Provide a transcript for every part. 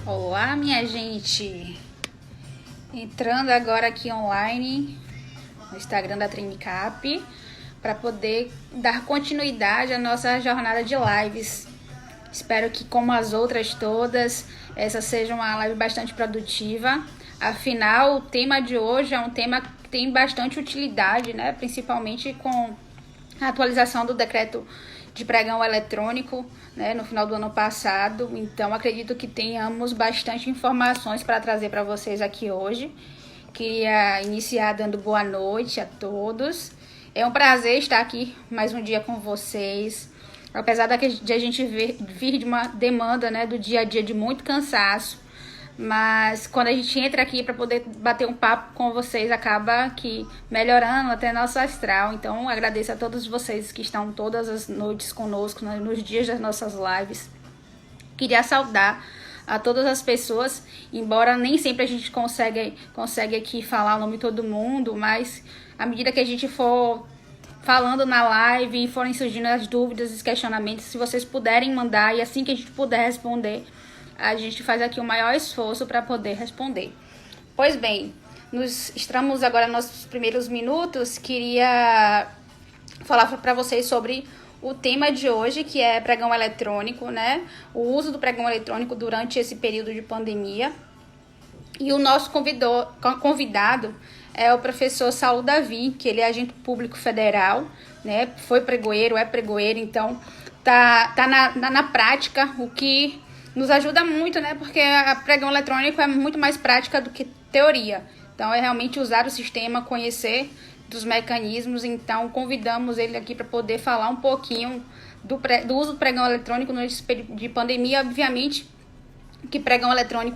Olá, minha gente! Entrando agora aqui online no Instagram da Trainicap para poder dar continuidade à nossa jornada de lives. Espero que, como as outras todas, essa seja uma live bastante produtiva. Afinal, o tema de hoje é um tema que tem bastante utilidade, né? Principalmente com a atualização do decreto de pregão eletrônico, né, no final do ano passado. Então, acredito que tenhamos bastante informações para trazer para vocês aqui hoje. Queria iniciar dando boa noite a todos. É um prazer estar aqui mais um dia com vocês. Apesar de a gente vir de uma demanda, né, do dia a dia de muito cansaço, mas quando a gente entra aqui para poder bater um papo com vocês, acaba que melhorando até nosso astral. Então, agradeço a todos vocês que estão todas as noites conosco, né, nos dias das nossas lives. Queria saudar a todas as pessoas, embora nem sempre a gente consegue aqui falar o nome de todo mundo, mas à medida que a gente for falando na live e forem surgindo as dúvidas e questionamentos, se vocês puderem mandar, e assim que a gente puder responder, a gente faz aqui o maior esforço para poder responder. Pois bem, estamos agora nos nossos primeiros minutos. Queria falar para vocês sobre o tema de hoje, que é pregão eletrônico, né? O uso do pregão eletrônico durante esse período de pandemia. E o nosso convidado é o professor Saulo Davi, que ele é agente público federal, né? Foi pregoeiro, é pregoeiro, então tá na prática, o que nos ajuda muito, né? Porque a pregão eletrônico é muito mais prática do que teoria. Então, é realmente usar o sistema, conhecer dos mecanismos. Então, convidamos ele aqui para poder falar um pouquinho do uso do pregão eletrônico nesse período de pandemia. Obviamente que pregão eletrônico,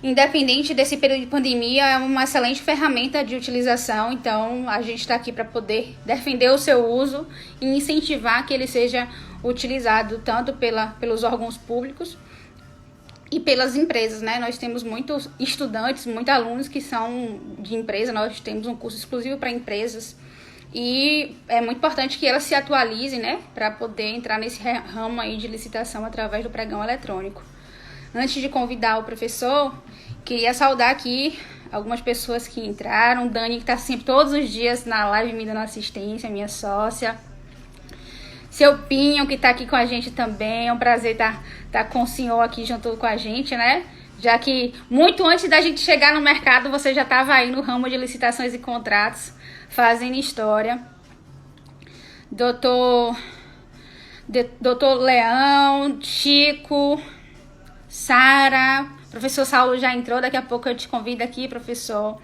independente desse período de pandemia, é uma excelente ferramenta de utilização. Então, a gente está aqui para poder defender o seu uso e incentivar que ele seja utilizado tanto pelos órgãos públicos e pelas empresas, né? Nós temos muitos estudantes, muitos alunos que são de empresa. Nós temos um curso exclusivo para empresas e é muito importante que elas se atualizem, né? Para poder entrar nesse ramo aí de licitação através do pregão eletrônico. Antes de convidar o professor, queria saudar aqui algumas pessoas que entraram. Dani, que está sempre todos os dias na live me dando assistência, minha sócia. Seu Pinho, que está aqui com a gente também. É um prazer estar com o senhor aqui junto com a gente, né? Já que muito antes da gente chegar no mercado, você já estava aí no ramo de licitações e contratos, fazendo história. Doutor Leão, Chico, Sara, professor Saulo já entrou, daqui a pouco eu te convido aqui, professor.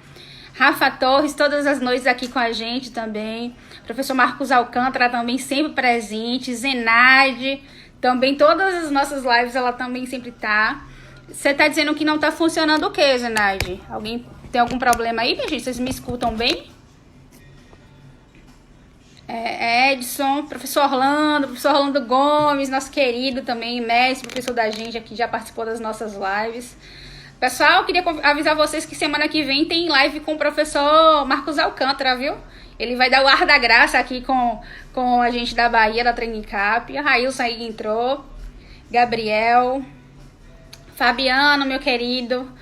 Rafa Torres, todas as noites aqui com a gente também. Professor Marcos Alcântara também sempre presente. Zenaide, também todas as nossas lives ela também sempre tá. Você tá dizendo que não tá funcionando o quê, Zenaide? Alguém tem algum problema aí, minha gente? Vocês me escutam bem? Edson, professor Orlando Gomes, nosso querido também, mestre, professor da gente aqui, já participou das nossas lives. Pessoal, queria avisar vocês que semana que vem tem live com o professor Marcos Alcântara, viu? Ele vai dar o ar da graça aqui com a gente da Bahia, da Trainicap. A Railson aí entrou. Gabriel. Fabiano, meu querido.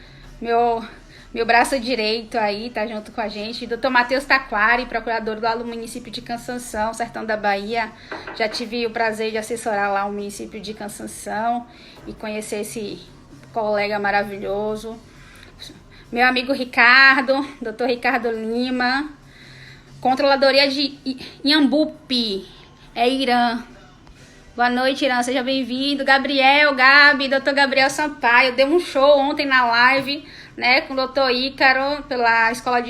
Meu braço direito aí, tá junto com a gente. Dr. Matheus Taquari, procurador lá do município de Cansanção, sertão da Bahia. Já tive o prazer de assessorar lá o município de Cansanção e conhecer esse colega maravilhoso. Meu amigo Ricardo, Dr. Ricardo Lima. Controladoria de Iambupi, é Irã. Boa noite, Irã, seja bem-vindo. Gabi, Dr. Gabriel Sampaio, deu um show ontem na live, né, com o Dr. Ícaro, pela Escola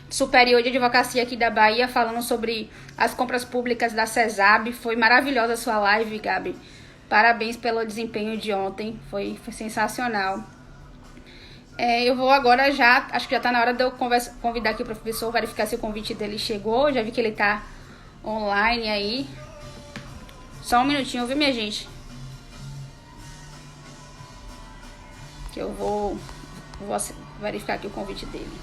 Superior de Advocacia aqui da Bahia, falando sobre as compras públicas da CESAB. Foi maravilhosa a sua live, Gabi. Parabéns pelo desempenho de ontem, foi sensacional. Eu vou agora acho que já tá na hora de eu convidar aqui o professor, verificar se o convite dele chegou. Já vi que ele tá online aí. Só um minutinho, viu, minha gente? Que eu vou verificar aqui o convite dele.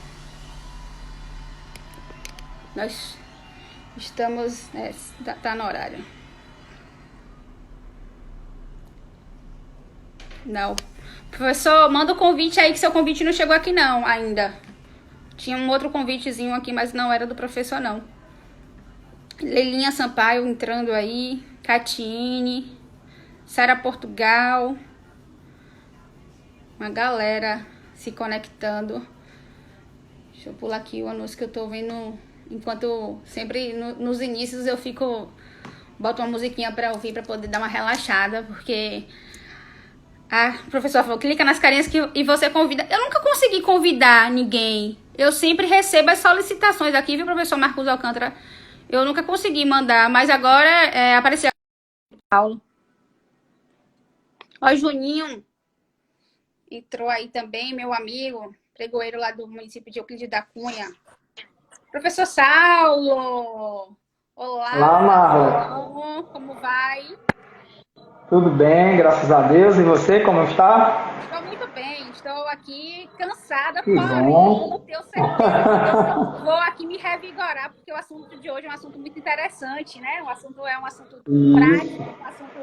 Nós estamos... tá no horário. Não. Professor, manda o convite aí, que seu convite não chegou aqui não, ainda. Tinha um outro convitezinho aqui, mas não era do professor, não. Leilinha Sampaio entrando aí. Catiine. Sara Portugal. Uma galera se conectando. Deixa eu pular aqui o anúncio que eu tô vendo. Enquanto sempre nos inícios eu fico... Boto uma musiquinha pra ouvir, pra poder dar uma relaxada, porque... A professora falou, clica nas carinhas e você convida. Eu nunca consegui convidar ninguém. Eu sempre recebo as solicitações aqui, viu, professor Marcos Alcântara? Eu nunca consegui mandar, mas agora apareceu Paulo. Ó, Juninho entrou aí também, meu amigo, pregoeiro lá do município de Euclides da Cunha. Professor Saulo! Olá, Marla. Olá, como vai? Tudo bem, graças a Deus. E você, como está? Estou muito bem, estou aqui cansada, Que porém bom. tenho certeza que vou aqui me revigorar, porque o assunto de hoje é um assunto muito interessante, né? Um assunto prático, Isso. um assunto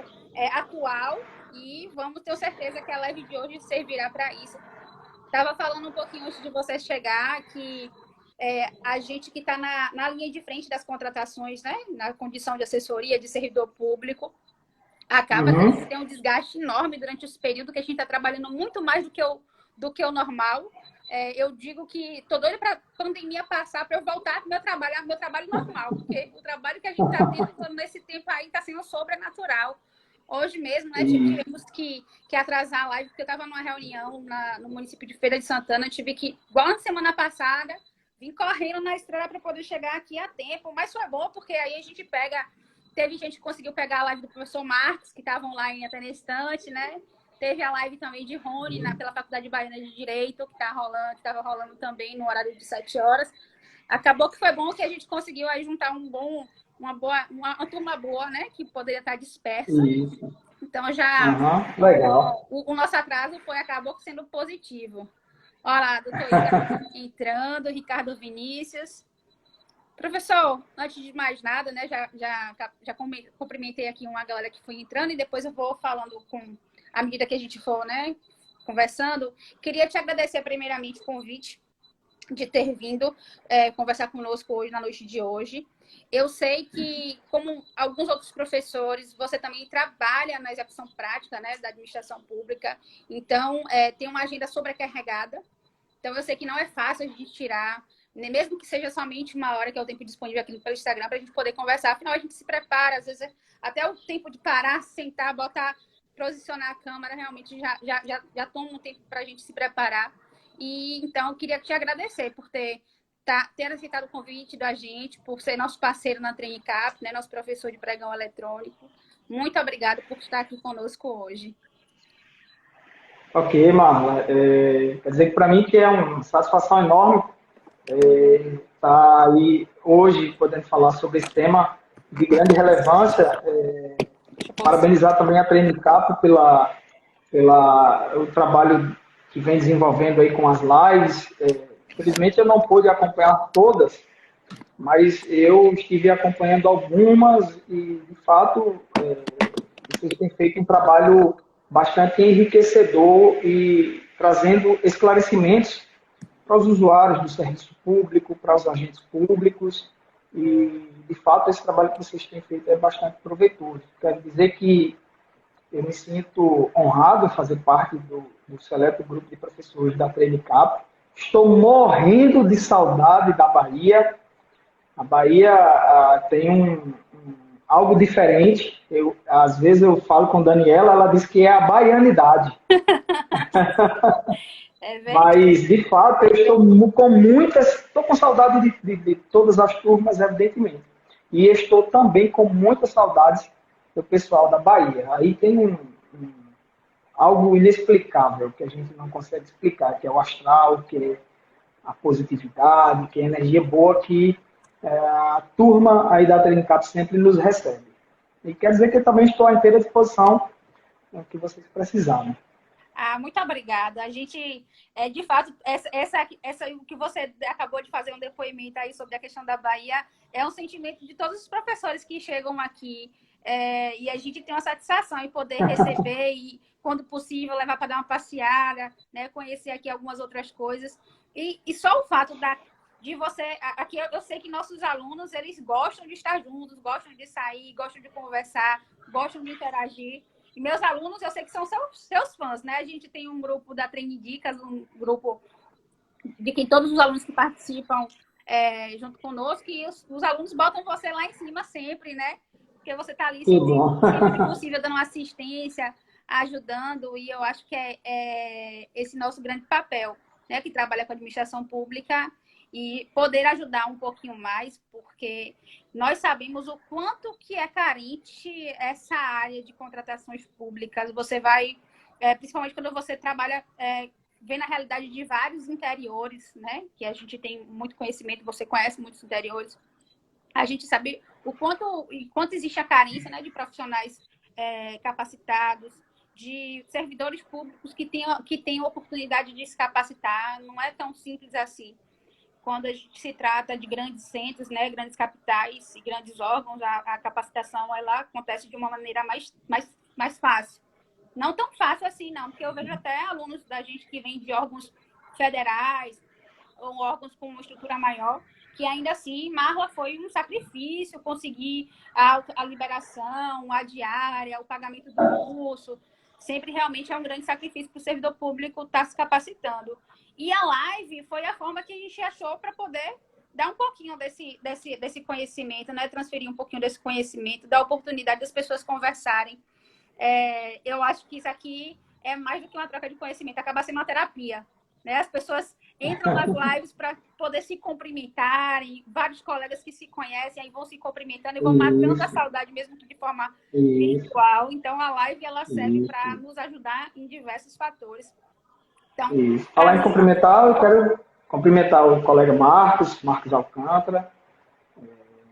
atual, e vamos ter certeza que a live de hoje servirá para isso. Estava falando um pouquinho antes de você chegar que a gente que está na linha de frente das contratações, né? Na condição de assessoria, de servidor público, acaba que a gente Uhum. tem um desgaste enorme durante esse período, que a gente está trabalhando muito mais do que o normal. Eu digo que estou doida para a pandemia passar para eu voltar ao meu trabalho normal, porque o trabalho que a gente está tendo nesse tempo aí está sendo sobrenatural. Hoje mesmo, né, E, tivemos que atrasar a live, porque eu estava numa reunião no município de Feira de Santana, tive que, igual na semana passada, vim correndo na estrada para poder chegar aqui a tempo, mas foi bom, porque aí a gente pega. Teve gente que conseguiu pegar a live do professor Marcos, que estava online até na estante, né? Teve a live também de Rony, pela Faculdade Baiana de Direito, que estava rolando também no horário de 7 horas. Acabou que foi bom que a gente conseguiu aí juntar uma turma boa, né? Que poderia estar dispersa. isso. Então já Aham, legal. o nosso atraso acabou sendo positivo. Olha lá, doutor Igor entrando, Ricardo Vinícius. Professor, antes de mais nada, né, já cumprimentei aqui uma galera que foi entrando e depois eu vou falando à medida que a gente for, né, conversando. Queria te agradecer primeiramente o convite de ter vindo conversar conosco hoje, na noite de hoje. Eu sei que, como alguns outros professores, você também trabalha na execução prática, né, da administração pública, então tem uma agenda sobrecarregada. Então, eu sei que não é fácil a gente tirar, né, mesmo que seja somente uma hora, que é o tempo disponível aqui pelo Instagram, para a gente poder conversar. Afinal, a gente se prepara, às vezes, até o tempo de parar, sentar, botar, posicionar a câmera, realmente já toma um tempo para a gente se preparar. E, então, eu queria te agradecer por ter aceitado o convite da gente, por ser nosso parceiro na TrainCap, né, nosso professor de pregão eletrônico. Muito obrigada por estar aqui conosco hoje. Ok, Marla. Quer dizer que para mim que é uma satisfação enorme estar aí hoje podendo falar sobre esse tema de grande relevância. Deixa eu pôr. Parabenizar também a Trainicap o trabalho que vem desenvolvendo aí com as lives. Infelizmente eu não pude acompanhar todas, mas eu estive acompanhando algumas e, de fato, vocês têm feito um trabalho bastante enriquecedor e trazendo esclarecimentos para os usuários do serviço público, para os agentes públicos. E, de fato, esse trabalho que vocês têm feito é bastante proveitoso. Quero dizer que eu me sinto honrado em fazer parte do seleto grupo de professores da Trainicap. Estou morrendo de saudade da Bahia. A Bahia tem algo diferente. Às vezes eu falo com a Daniela, ela diz que é a baianidade. É verdade. Mas, de fato, eu estou com saudade de todas as turmas, evidentemente. E estou também com muitas saudades do pessoal da Bahia. Aí tem algo inexplicável que a gente não consegue explicar, que é o astral, que é a positividade, que é a energia boa que a turma aí da Trinicapo sempre nos recebe. E quer dizer que eu também estou à inteira disposição no que vocês precisarem. Ah, muito obrigada. A gente, de fato, o que você acabou de fazer um depoimento aí sobre a questão da Bahia é um sentimento de todos os professores que chegam aqui e a gente tem uma satisfação em poder receber e, quando possível, levar para dar uma passeada, né? Conhecer aqui algumas outras coisas. E só o fato de você... Aqui eu sei que nossos alunos, eles gostam de estar juntos, gostam de sair, gostam de conversar, gostam de interagir. E meus alunos, eu sei que são seus fãs, né? A gente tem um grupo da Treine Dicas, um grupo de que todos os alunos que participam junto conosco, e os alunos botam você lá em cima sempre, né? Porque você está ali sempre que possível dando assistência, ajudando, e eu acho que é esse nosso grande papel, né? Que trabalha com administração pública, e poder ajudar um pouquinho mais, porque nós sabemos o quanto que é carente essa área de contratações públicas. Você vai, principalmente quando você trabalha... vendo a realidade de vários interiores, né? Que a gente tem muito conhecimento, você conhece muitos interiores. A gente sabe o quanto existe a carência, né, de profissionais capacitados, de servidores públicos que tenham oportunidade de se capacitar. Não é tão simples assim. Quando a gente se trata de grandes centros, né, grandes capitais e grandes órgãos, a capacitação ela acontece de uma maneira mais fácil. Não tão fácil assim, não, porque eu vejo até alunos da gente que vêm de órgãos federais ou órgãos com uma estrutura maior, que ainda assim, Marla foi um sacrifício conseguir a liberação, a diária, o pagamento do curso. Sempre realmente é um grande sacrifício para o servidor público estar se capacitando. E a live foi a forma que a gente achou para poder dar um pouquinho desse conhecimento, né? Transferir um pouquinho desse conhecimento, dar a oportunidade das pessoas conversarem. Eu acho que isso aqui é mais do que uma troca de conhecimento, acaba sendo uma terapia, né? As pessoas entram nas lives para poder se cumprimentarem, vários colegas que se conhecem, aí vão se cumprimentando e vão matando a saudade, mesmo que de forma virtual. Então, a live ela serve para nos ajudar em diversos fatores. Então, falar em cumprimentar, eu quero cumprimentar o colega Marcos Alcântara,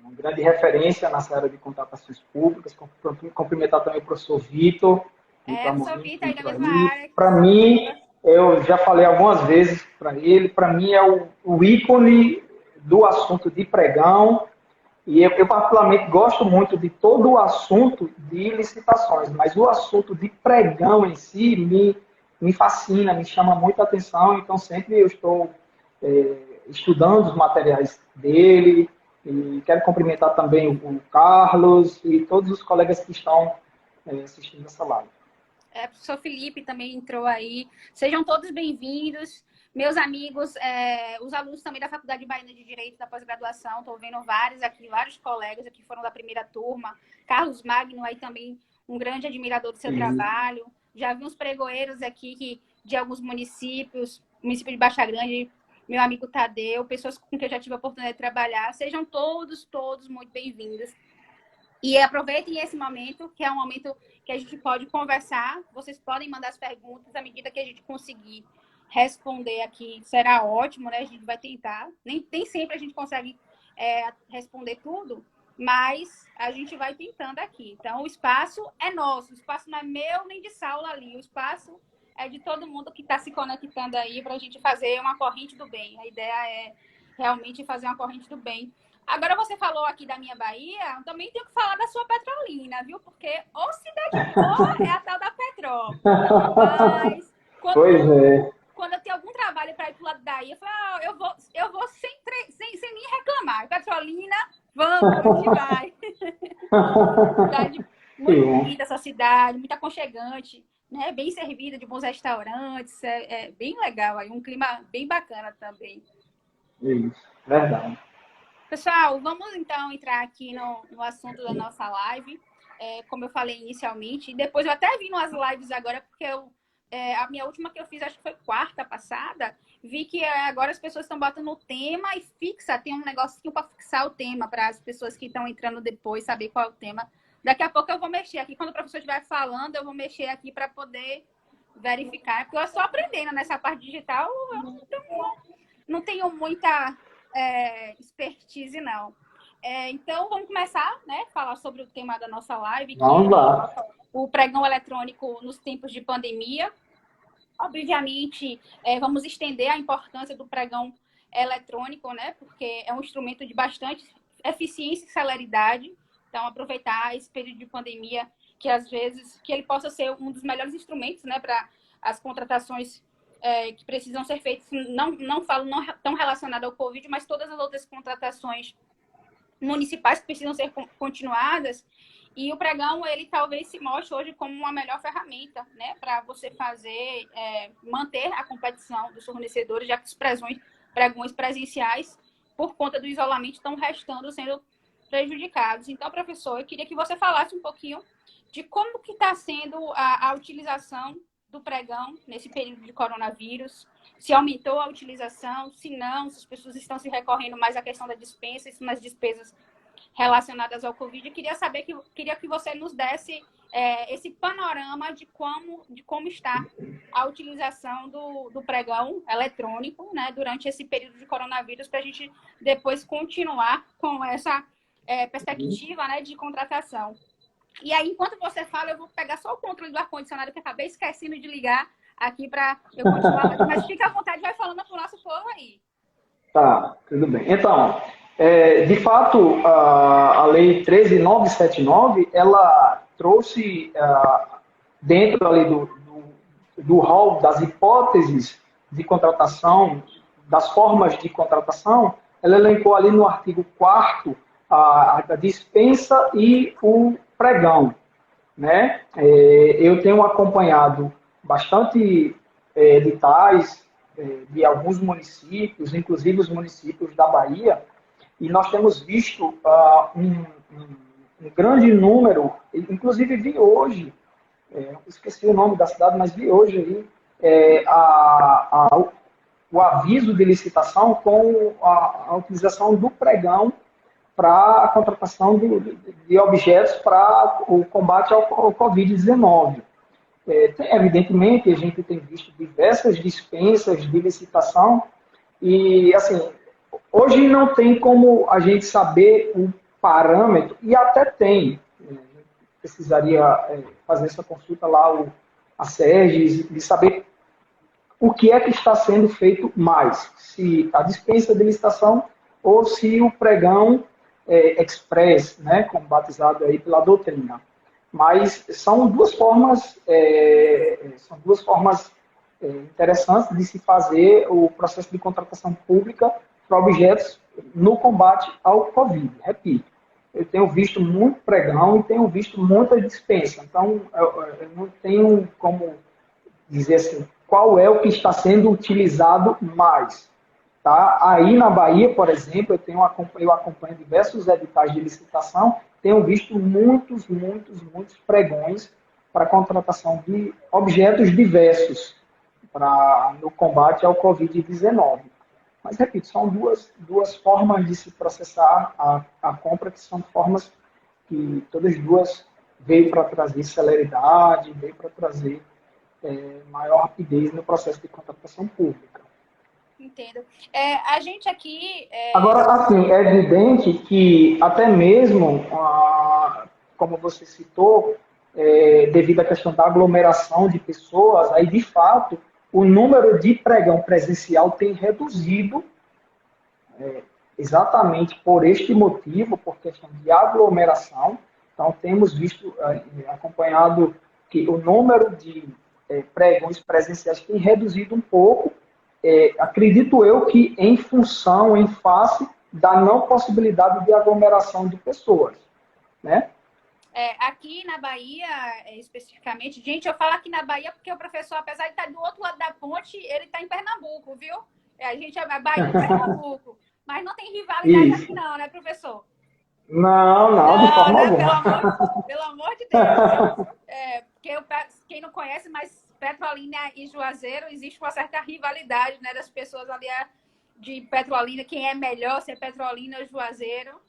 uma grande referência nessa área de contratações públicas. Cumprimentar também o professor Vitor. Professor Vitor aí da mesma área. Para mim, eu já falei algumas vezes para ele, para mim é o ícone do assunto de pregão, e eu particularmente gosto muito de todo o assunto de licitações, mas o assunto de pregão em si me fascina, me chama muita atenção, então sempre eu estou estudando os materiais dele, e quero cumprimentar também o Carlos e todos os colegas que estão assistindo essa live. O professor Felipe também entrou aí. Sejam todos bem-vindos. Meus amigos, os alunos também da Faculdade Baiana de Direito da pós-graduação, estou vendo vários colegas aqui foram da primeira turma. Carlos Magno aí também, um grande admirador do seu trabalho. Já vi uns pregoeiros aqui de alguns municípios, município de Baixa Grande, meu amigo Tadeu, pessoas com quem eu já tive a oportunidade de trabalhar. Sejam todos muito bem-vindos. E aproveitem esse momento, que é um momento que a gente pode conversar. Vocês podem mandar as perguntas à medida que a gente conseguir responder aqui. Será ótimo, né? A gente vai tentar. Nem sempre a gente consegue responder tudo, mas a gente vai tentando aqui. Então, o espaço é nosso. O espaço não é meu nem de Saulo ali. O espaço é de todo mundo que está se conectando aí para a gente fazer uma corrente do bem. A ideia é realmente fazer uma corrente do bem. Agora, você falou aqui da minha Bahia, também tenho que falar da sua Petrolina, viu? Porque ou cidade boa é a tal da Petrópolis. Mas, quando eu tenho algum trabalho para ir pro lado daí, eu falo, eu vou sem nem reclamar. Petrolina, vamos, a gente vai. Cidade muito bonita essa cidade, muito aconchegante, né? Bem servida, de bons restaurantes, é bem legal aí, um clima bem bacana também. Isso, verdade. Pessoal, vamos então entrar aqui no assunto da nossa live. Como eu falei inicialmente, depois eu até vi nas lives agora, porque a minha última que eu fiz, acho que foi quarta passada, vi que agora as pessoas estão botando o tema e tem um negocinho para fixar o tema, para as pessoas que estão entrando depois saber qual é o tema. Daqui a pouco eu vou mexer aqui, quando o professor estiver falando, eu vou mexer aqui para poder verificar, porque eu estou aprendendo nessa parte digital, eu não tenho muita expertise, não. Então, vamos começar, né? Falar sobre o tema da nossa live, que é o pregão eletrônico nos tempos de pandemia. Obviamente, vamos estender a importância do pregão eletrônico, né? Porque é um instrumento de bastante eficiência e celeridade, Então, aproveitar esse período de pandemia, que às vezes, que ele possa ser um dos melhores instrumentos, né, para as contratações que precisam ser feitas, não falo não tão relacionado ao Covid, mas todas as outras contratações municipais que precisam ser continuadas. E o pregão, ele talvez se mostre hoje como uma melhor ferramenta, né, para você fazer, manter a competição dos fornecedores, já que os pregões presenciais, por conta do isolamento, estão restando sendo prejudicados. Então, professor, eu queria que você falasse um pouquinho de como que está sendo a utilização do pregão nesse período de coronavírus, se aumentou a utilização, se não, se as pessoas estão se recorrendo mais à questão da dispensa, se nas despesas relacionadas ao Covid. Eu queria que você nos desse esse panorama de como está a utilização do pregão eletrônico, né, durante esse período de coronavírus, para a gente depois continuar com essa perspectiva, né, de contratação. E aí, enquanto você fala, eu vou pegar só o controle do ar-condicionado, que eu acabei esquecendo de ligar aqui para eu continuar. Mas fica à vontade, vai falando para o nosso povo aí. Tá, tudo bem. Então, de fato, a Lei 13.979, ela trouxe dentro ali do rol das hipóteses de contratação, das formas de contratação, ela elencou ali no artigo 4º a dispensa e o pregão, né? Eu tenho acompanhado bastante editais de alguns municípios, inclusive os municípios da Bahia, e nós temos visto um grande número, inclusive vi hoje, esqueci o nome da cidade, mas vi hoje aí o aviso de licitação com a utilização do pregão para a contratação de objetos para o combate ao Covid-19. Evidentemente, a gente tem visto diversas dispensas de licitação e, assim, hoje não tem como a gente saber o parâmetro, e até tem, precisaria fazer essa consulta lá, a SERGES, de saber o que é que está sendo feito mais, se a dispensa de licitação ou se o pregão express, né, como batizado aí pela doutrina. Mas são duas formas, interessantes de se fazer o processo de contratação pública para objetos no combate ao Covid. Repito, eu tenho visto muito pregão e tenho visto muita dispensa. Então, eu não tenho como dizer assim, qual é o que está sendo utilizado mais. Tá? Aí na Bahia, por exemplo, eu acompanho diversos editais de licitação, tenho visto muitos pregões para a contratação de objetos diversos no combate ao Covid-19. Mas, repito, são duas formas de se processar a compra, que são formas que todas duas veio para trazer celeridade, veio para trazer maior rapidez no processo de contratação pública. Entendo. A gente aqui... Agora, assim, é evidente que até mesmo, como você citou, devido à questão da aglomeração de pessoas, aí de fato o número de pregão presencial tem reduzido exatamente por este motivo, por questão de aglomeração. Então, temos visto, acompanhado que o número de pregões presenciais tem reduzido um pouco, acredito eu que em face da não possibilidade de aglomeração de pessoas, né? Aqui na Bahia, especificamente, gente, eu falo aqui na Bahia porque o professor, apesar de estar do outro lado da ponte, ele está em Pernambuco, viu? A gente é Bahia e Pernambuco, mas não tem rivalidade aqui não, né, professor? Não, de forma né? alguma. Pelo amor de Deus. Porque quem não conhece, mas Petrolina e Juazeiro, existe uma certa rivalidade, né, das pessoas ali de Petrolina, quem é melhor, se é Petrolina ou Juazeiro.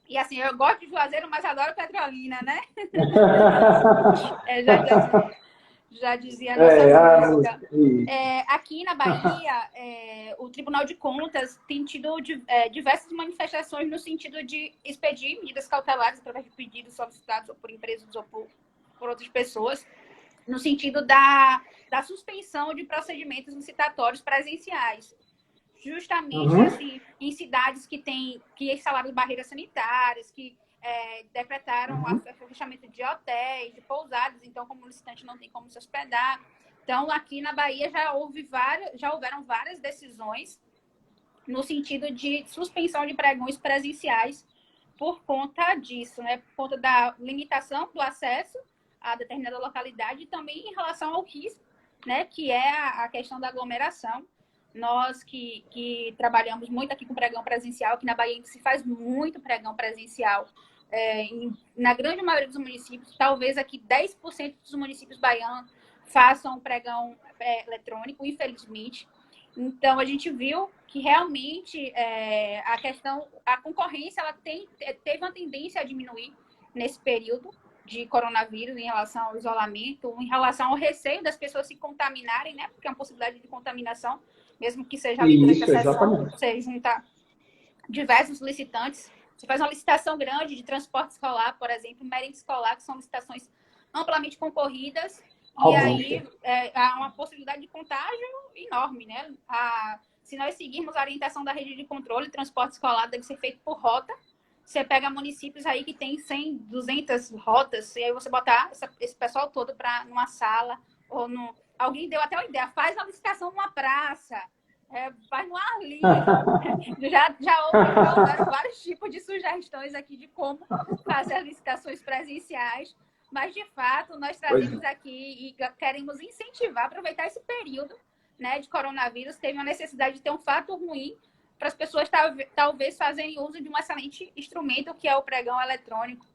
E assim, eu gosto de Juazeiro, mas adoro Petrolina, né? Já dizia a nossa música. Aqui na Bahia, o Tribunal de Contas tem tido diversas manifestações no sentido de expedir medidas cautelares através de pedidos solicitados por empresas ou por outras pessoas, no sentido da suspensão de procedimentos licitatórios presenciais. Justamente assim, em cidades que instalaram barreiras sanitárias, que decretaram o fechamento de hotéis, de pousadas, então como o licitante não tem como se hospedar. Então, aqui na Bahia já houveram várias decisões no sentido de suspensão de pregões presenciais por conta disso, né? Por conta da limitação do acesso a determinada localidade e também em relação ao risco, né? Que é a questão da aglomeração. Nós que trabalhamos muito aqui com pregão presencial, que na Bahia se faz muito pregão presencial, na grande maioria dos municípios, talvez aqui 10% dos municípios baianos façam pregão eletrônico, infelizmente. Então, a gente viu que realmente a concorrência ela teve uma tendência a diminuir nesse período de coronavírus em relação ao isolamento, em relação ao receio das pessoas se contaminarem, né? Porque é uma possibilidade de contaminação, mesmo que seja ali durante a sessão, você junta diversos licitantes. Você faz uma licitação grande de transporte escolar, por exemplo, merenda escolar, que são licitações amplamente concorridas, e aí há uma possibilidade de contágio enorme, né? Se nós seguirmos a orientação da rede de controle, transporte escolar deve ser feito por rota. Você pega municípios aí que tem 100, 200 rotas, e aí você botar esse pessoal todo numa sala, ou alguém deu até uma ideia, faz uma licitação numa praça, faz no ar livre. Já houve vários tipos de sugestões aqui de como fazer as licitações presenciais, mas de fato nós trazemos aqui e queremos incentivar, aproveitar esse período, né, de coronavírus. Teve uma necessidade de ter um fato ruim para as pessoas talvez fazerem uso de um excelente instrumento que é o pregão eletrônico.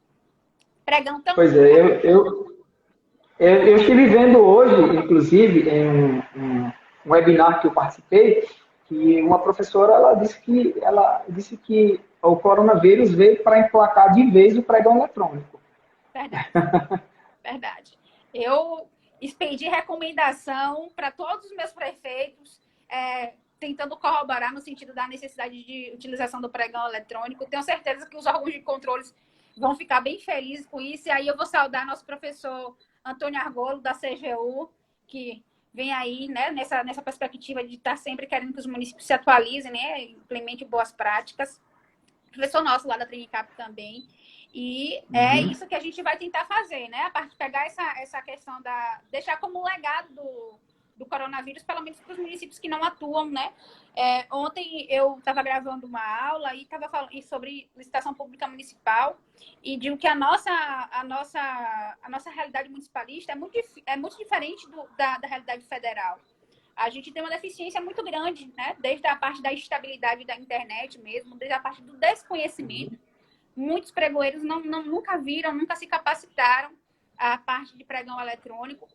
Pregão também. Pois é, eu estive vendo hoje, inclusive, em um webinar que eu participei, que uma professora ela disse que o coronavírus veio para emplacar de vez o pregão eletrônico. Verdade. Verdade. Eu expedi recomendação para todos os meus prefeitos, tentando corroborar no sentido da necessidade de utilização do pregão eletrônico. Tenho certeza que os órgãos de controles vão ficar bem felizes com isso. E aí eu vou saudar nosso professor Antônio Argolo, da CGU, que vem aí, né, nessa perspectiva de estar sempre querendo que os municípios se atualizem, né, implementem boas práticas. Professor nosso lá da Trinicap também. E é isso que a gente vai tentar fazer, né? A parte de pegar essa questão deixar como legado do coronavírus, pelo menos para os municípios que não atuam, né? Ontem eu estava gravando uma aula e estava falando sobre licitação pública municipal e digo que a nossa realidade municipalista é muito diferente da realidade federal. A gente tem uma deficiência muito grande, né? Desde a parte da estabilidade da internet mesmo, desde a parte do desconhecimento. Muitos pregoeiros nunca viram, nunca se capacitaram a parte de pregão eletrônico.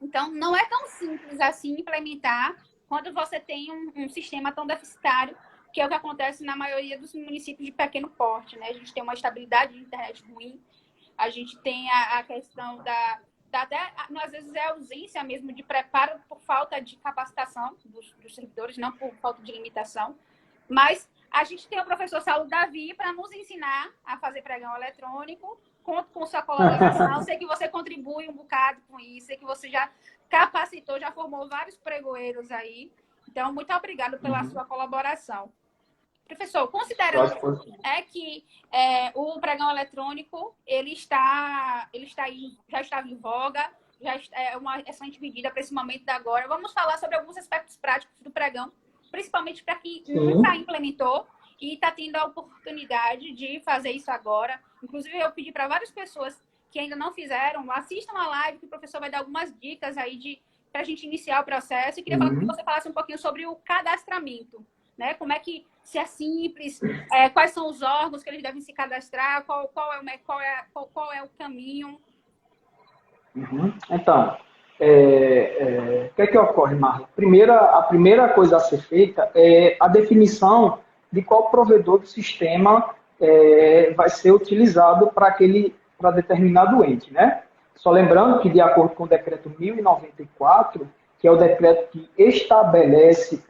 Então, não é tão simples assim implementar quando você tem um sistema tão deficitário, que é o que acontece na maioria dos municípios de pequeno porte, né? A gente tem uma estabilidade de internet ruim, a gente tem a questão até, às vezes, é ausência mesmo de preparo por falta de capacitação dos servidores, não por falta de limitação. Mas a gente tem o professor Saulo Davi para nos ensinar a fazer pregão eletrônico. Conto com sua colaboração. Sei que você contribui um bocado com isso, sei que você já capacitou, já formou vários pregoeiros aí. Então, muito obrigado pela sua colaboração. Professor, considerando que o pregão eletrônico ele já estava em voga, é uma excelente medida para esse momento de agora. Vamos falar sobre alguns aspectos práticos do pregão, principalmente para quem nunca implementou e está tendo a oportunidade de fazer isso agora. Inclusive, eu pedi para várias pessoas que ainda não fizeram, assistam a live, que o professor vai dar algumas dicas aí para a gente iniciar o processo. E queria falar que você falasse um pouquinho sobre o cadastramento, né? Como é que, se é simples, quais são os órgãos que eles devem se cadastrar, qual é o caminho. Então, o que é que ocorre, Marla? A primeira coisa a ser feita é a definição de qual provedor do sistema vai ser utilizado para determinado ente, né? Só lembrando que, de acordo com o decreto 1094, que é o decreto que estabelece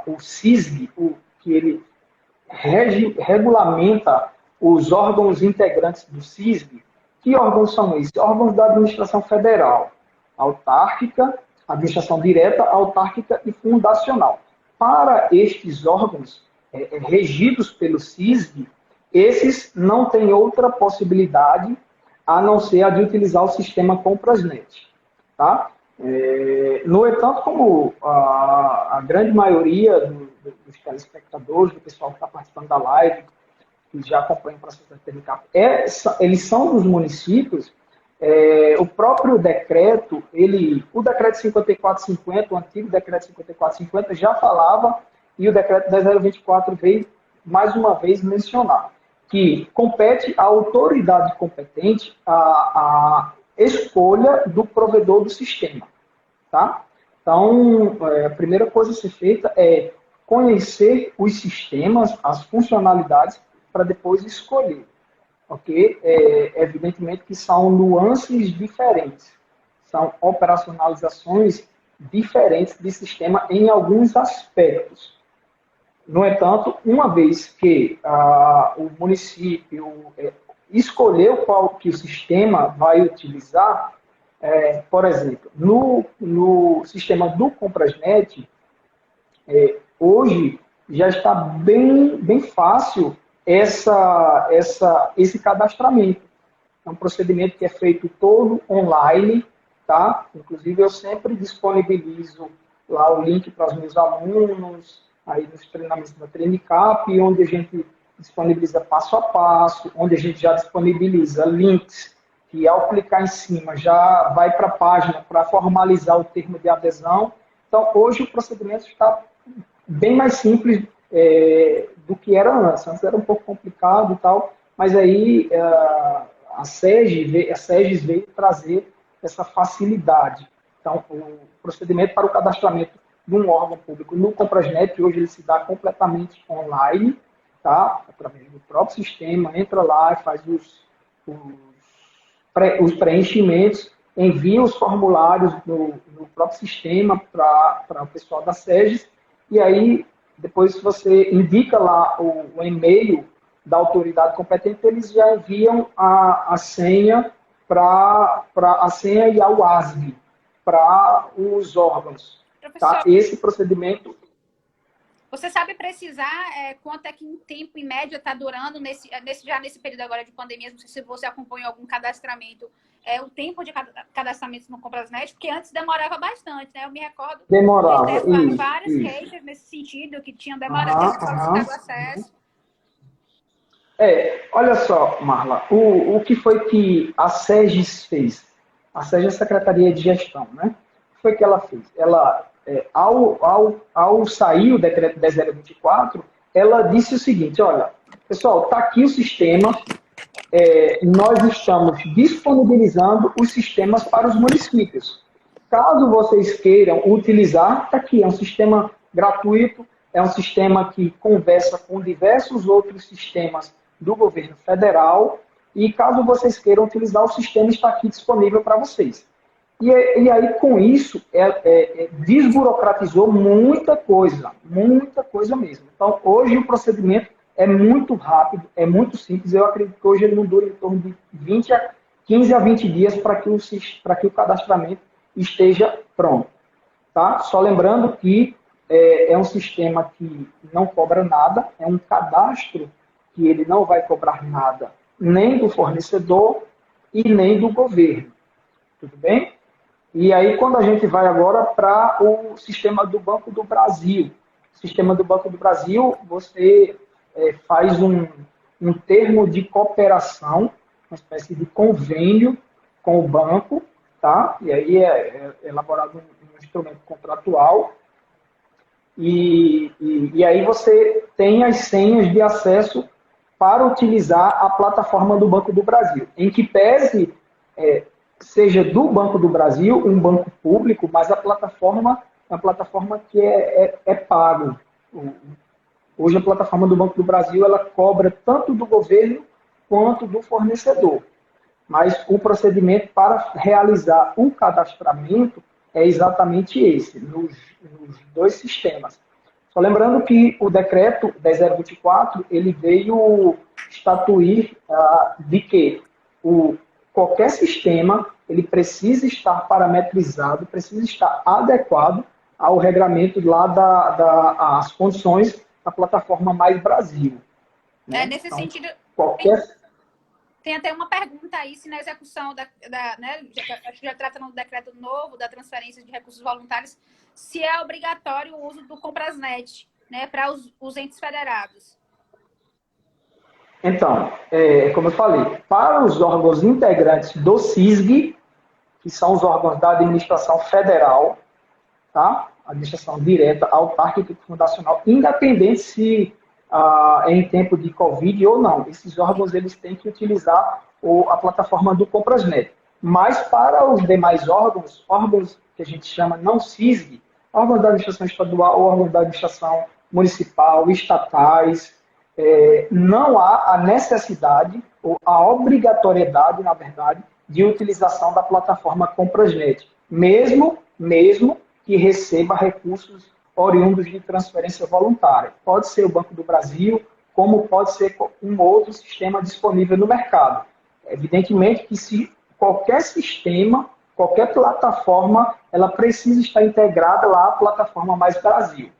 o CISB, que ele regulamenta os órgãos integrantes do CISB. Que órgãos são esses? Órgãos da administração federal, autárquica, administração direta, autárquica e fundacional. Para estes órgãos regidos pelo CISB, esses não têm outra possibilidade a não ser a de utilizar o sistema Comprasnet. Tá? No entanto, como a grande maioria dos telespectadores, do pessoal que está participando da live, que já acompanha o processo da TNCAP, eles são dos municípios, o próprio decreto, o decreto 5450, o antigo decreto 5450 já falava, e o decreto 10024 veio mais uma vez mencionar que compete à autoridade competente a escolha do provedor do sistema. Tá? Então, a primeira coisa a ser feita é conhecer os sistemas, as funcionalidades, para depois escolher. Ok? Evidentemente que são nuances diferentes, são operacionalizações diferentes de sistema em alguns aspectos. No entanto, uma vez que o município escolheu qual que o sistema vai utilizar, por exemplo, no sistema do Comprasnet, hoje já está bem fácil esse cadastramento. É um procedimento que é feito todo online, tá? Inclusive, eu sempre disponibilizo lá o link para os meus alunos, aí nos treinamentos da TraineCap, onde a gente disponibiliza passo a passo, onde a gente já disponibiliza links que, ao clicar em cima, já vai para a página para formalizar o termo de adesão. Então, hoje o procedimento está bem mais simples do que era antes. Antes era um pouco complicado e tal, mas aí a SEGES veio trazer essa facilidade. Então, o procedimento para o cadastramento de um órgão público no Comprasnet, hoje ele se dá completamente online, tá? Através do próprio sistema, entra lá e faz os preenchimentos, envia os formulários no próprio sistema para o pessoal da SEGES, e aí depois você indica lá o e-mail da autoridade competente, eles já enviam a senha a senha e a UASB para os órgãos. Tá? Professor, Esse procedimento... Você sabe precisar quanto é que em tempo, em média, está durando já nesse período agora de pandemia? Não sei se você acompanhou algum cadastramento, o tempo de cadastramento no Comprasnet, porque antes demorava bastante, né? Eu me recordo Demorava, que teve várias isso. queixas nesse sentido, que tinham demorado para solicitar o acesso. Olha só, Marla, o que foi que a SEGES fez? A SEGES é a Secretaria de Gestão, né? O que foi que ela fez? Ela, ao sair o decreto 10024, ela disse o seguinte, olha, pessoal, está aqui o sistema, nós estamos disponibilizando os sistemas para os municípios. Caso vocês queiram utilizar, está aqui, é um sistema gratuito, é um sistema que conversa com diversos outros sistemas do governo federal, e caso vocês queiram utilizar, o sistema está aqui disponível para vocês. E aí, com isso, desburocratizou muita coisa mesmo. Então, hoje o procedimento é muito rápido, é muito simples. Eu acredito que hoje ele não dura em torno de 15 a 20 dias para que o cadastramento esteja pronto. Tá? Só lembrando que é um sistema que não cobra nada, é um cadastro que ele não vai cobrar nada, nem do fornecedor e nem do governo. Tudo bem? E aí, quando a gente vai agora para o sistema do Banco do Brasil. O sistema do Banco do Brasil, você faz um termo de cooperação, uma espécie de convênio com o banco, tá? E aí é elaborado um instrumento contratual, e aí você tem as senhas de acesso para utilizar a plataforma do Banco do Brasil, em que pese seja do Banco do Brasil, um banco público, mas a plataforma é uma plataforma que é pago. Hoje a plataforma do Banco do Brasil ela cobra tanto do governo quanto do fornecedor. Mas o procedimento para realizar o cadastramento é exatamente esse, nos dois sistemas. Só lembrando que o decreto 10024 ele veio estatuir de que qualquer sistema ele precisa estar parametrizado, precisa estar adequado ao regramento lá às condições da plataforma Mais Brasil. Né? Nesse Então, sentido, qualquer... Tem até uma pergunta aí, se na execução né, acho que já trata no decreto novo da transferência de recursos voluntários, se é obrigatório o uso do Comprasnet, né, para os entes federados. Então, como eu falei, para os órgãos integrantes do SISG, que são os órgãos da administração federal, tá? Administração direta, autárquica e fundacional, independente se é em tempo de Covid ou não. Esses órgãos eles têm que utilizar a plataforma do Comprasnet. Mas para os demais órgãos que a gente chama não SISG, órgãos da administração estadual, órgãos da administração municipal, estatais, não há a necessidade ou a obrigatoriedade, na verdade, de utilização da plataforma Comprasnet, mesmo que receba recursos oriundos de transferência voluntária. Pode ser o Banco do Brasil, como pode ser um outro sistema disponível no mercado. Evidentemente que se qualquer sistema, qualquer plataforma, ela precisa estar integrada lá à plataforma Mais Brasil.